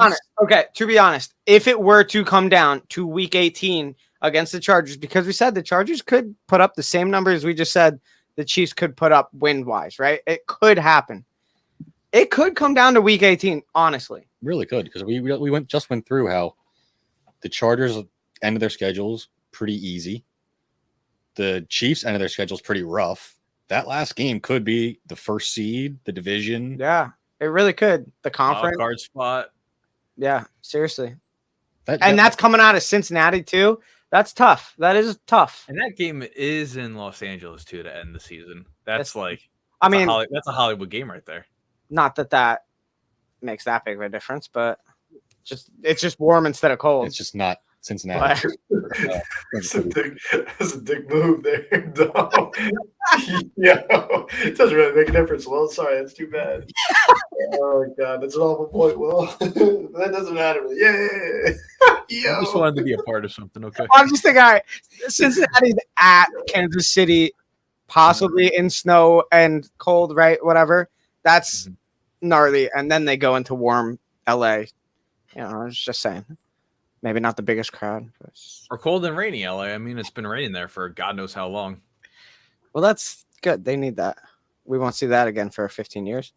[SPEAKER 2] honest, if it were to come down to week 18 against the Chargers, because we said the Chargers could put up the same numbers we just said the Chiefs could put up win-wise, right? It could happen. It could come down to week 18, honestly.
[SPEAKER 4] Really could, because we went through how the Chargers end of their schedules pretty easy. The Chiefs end of their schedules pretty rough. That last game could be the first seed, the division.
[SPEAKER 2] Yeah, it really could. The conference.
[SPEAKER 1] Card spot.
[SPEAKER 2] Yeah, seriously. And that's coming out of Cincinnati, too. That's tough. That is tough.
[SPEAKER 1] And that game is in Los Angeles too to end the season. That's a Hollywood game right there.
[SPEAKER 2] Not that makes that big of a difference, but it's just warm instead of cold.
[SPEAKER 4] It's just not Cincinnati.
[SPEAKER 3] That's a dick move there, dog. It doesn't really make a difference. Well, sorry, that's too bad. Oh God, that's an awful point. Well, that doesn't matter. Yeah.
[SPEAKER 1] I just wanted to be a part of something. Okay.
[SPEAKER 2] I'm just thinking, all right, Cincinnati at Kansas City, possibly in snow and cold, right? Whatever. That's gnarly. And then they go into warm LA. I was just saying. Maybe not the biggest crowd.
[SPEAKER 1] Or cold and rainy LA. I mean, it's been raining there for God knows how long.
[SPEAKER 2] Well, that's good. They need that. We won't see that again for 15 years.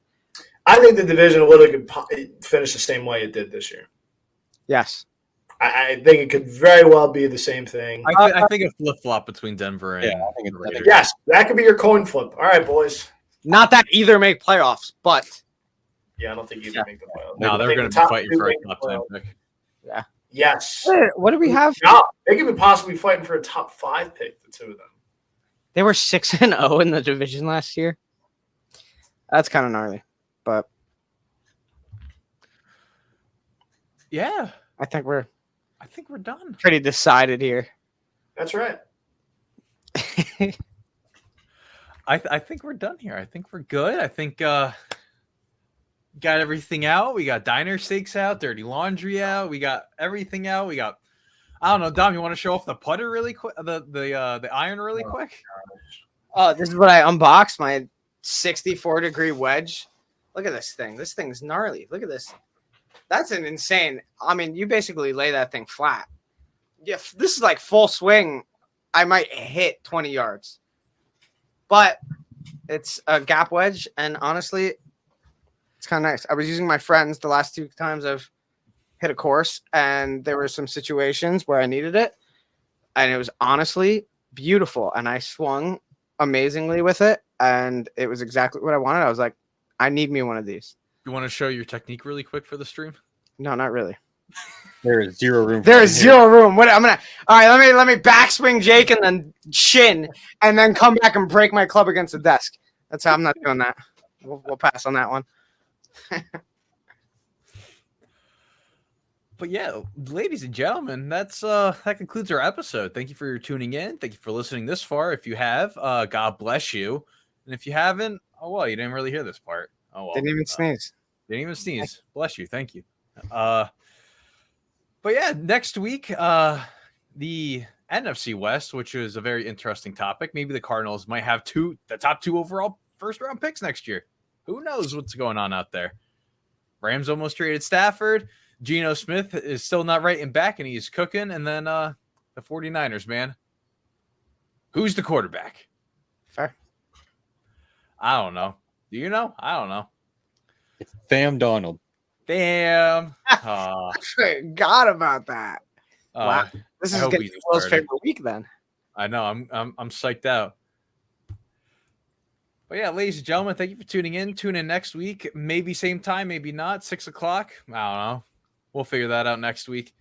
[SPEAKER 3] I think the division could finish the same way it did this year.
[SPEAKER 2] Yes.
[SPEAKER 3] I think it could very well be the same thing.
[SPEAKER 1] I think a flip flop between Denver and
[SPEAKER 4] I think
[SPEAKER 1] Raiders.
[SPEAKER 3] Yes, that could be your coin flip. All right, boys.
[SPEAKER 2] Not that either make playoffs, but.
[SPEAKER 3] Yeah, I don't think either make the playoffs.
[SPEAKER 1] No, they're going to be fighting for a top 10 pick.
[SPEAKER 2] Yeah.
[SPEAKER 3] Yes.
[SPEAKER 2] What do we have?
[SPEAKER 3] No, they could be possibly fighting for a top 5 pick, the two of them.
[SPEAKER 2] They were 6-0 in the division last year. That's kind of gnarly, but
[SPEAKER 1] yeah,
[SPEAKER 2] I think we're
[SPEAKER 1] done.
[SPEAKER 2] pretty decided here.
[SPEAKER 3] That's right.
[SPEAKER 1] I think we're done here. I think we're good. I think got everything out. We got diner steaks out, dirty laundry out. We got everything out. We got, I don't know, Dom, you want to show off the putter really quick, the iron really quick?
[SPEAKER 2] Oh, this is what I unboxed, my 64-degree wedge. Look at this thing. This thing's gnarly. Look at this. That's an insane. I mean, you basically lay that thing flat. Yeah, this is like full swing. I might hit 20 yards. But it's a gap wedge, and honestly, it's kind of nice. I was using my friends the last 2 times I've hit a course, and there were some situations where I needed it, and it was honestly beautiful, and I swung amazingly with it, and it was exactly what I wanted. I was like, I need me one of these.
[SPEAKER 1] You want to show your technique really quick for the stream?
[SPEAKER 2] No, not really.
[SPEAKER 4] There is zero room.
[SPEAKER 2] There is zero room. All right, let me backswing Jake and then shin, and then come back and break my club against the desk. That's how I'm not doing that. We'll pass on that one.
[SPEAKER 1] But yeah, ladies and gentlemen, that concludes our episode. Thank you for tuning in. Thank you for listening this far. If you have, God bless you. And if you haven't, oh well, you didn't really hear this part. Oh well.
[SPEAKER 2] Didn't even sneeze.
[SPEAKER 1] Didn't even sneeze. Bless you. Thank you. But yeah, next week, the NFC West, which is a very interesting topic. Maybe the Cardinals might have the top 2 overall first-round picks next year. Who knows what's going on out there? Rams almost traded Stafford. Geno Smith is still not right and back, and he's cooking. And then the 49ers, man. Who's the quarterback?
[SPEAKER 2] Fair.
[SPEAKER 1] I don't know. Do you know? I don't know.
[SPEAKER 4] It's Sam Donald.
[SPEAKER 1] Damn.
[SPEAKER 2] I forgot about that. Wow. This is getting Will's favorite week then.
[SPEAKER 1] I know. I'm psyched out. But yeah, ladies and gentlemen, thank you for tuning in. Tune in next week. Maybe same time, maybe not. 6 o'clock. I don't know. We'll figure that out next week.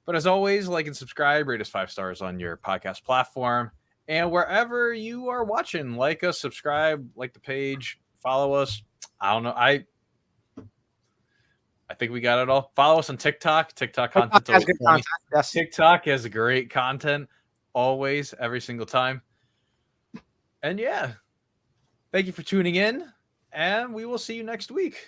[SPEAKER 1] But as always, like and subscribe. Rate us 5 stars on your podcast platform. And wherever you are watching, like us, subscribe, like the page, follow us. I don't know. I think we got it all. Follow us on TikTok. TikTok content.
[SPEAKER 2] Has good content. Yes.
[SPEAKER 1] TikTok has great content always, every single time. And yeah, thank you for tuning in, and we will see you next week.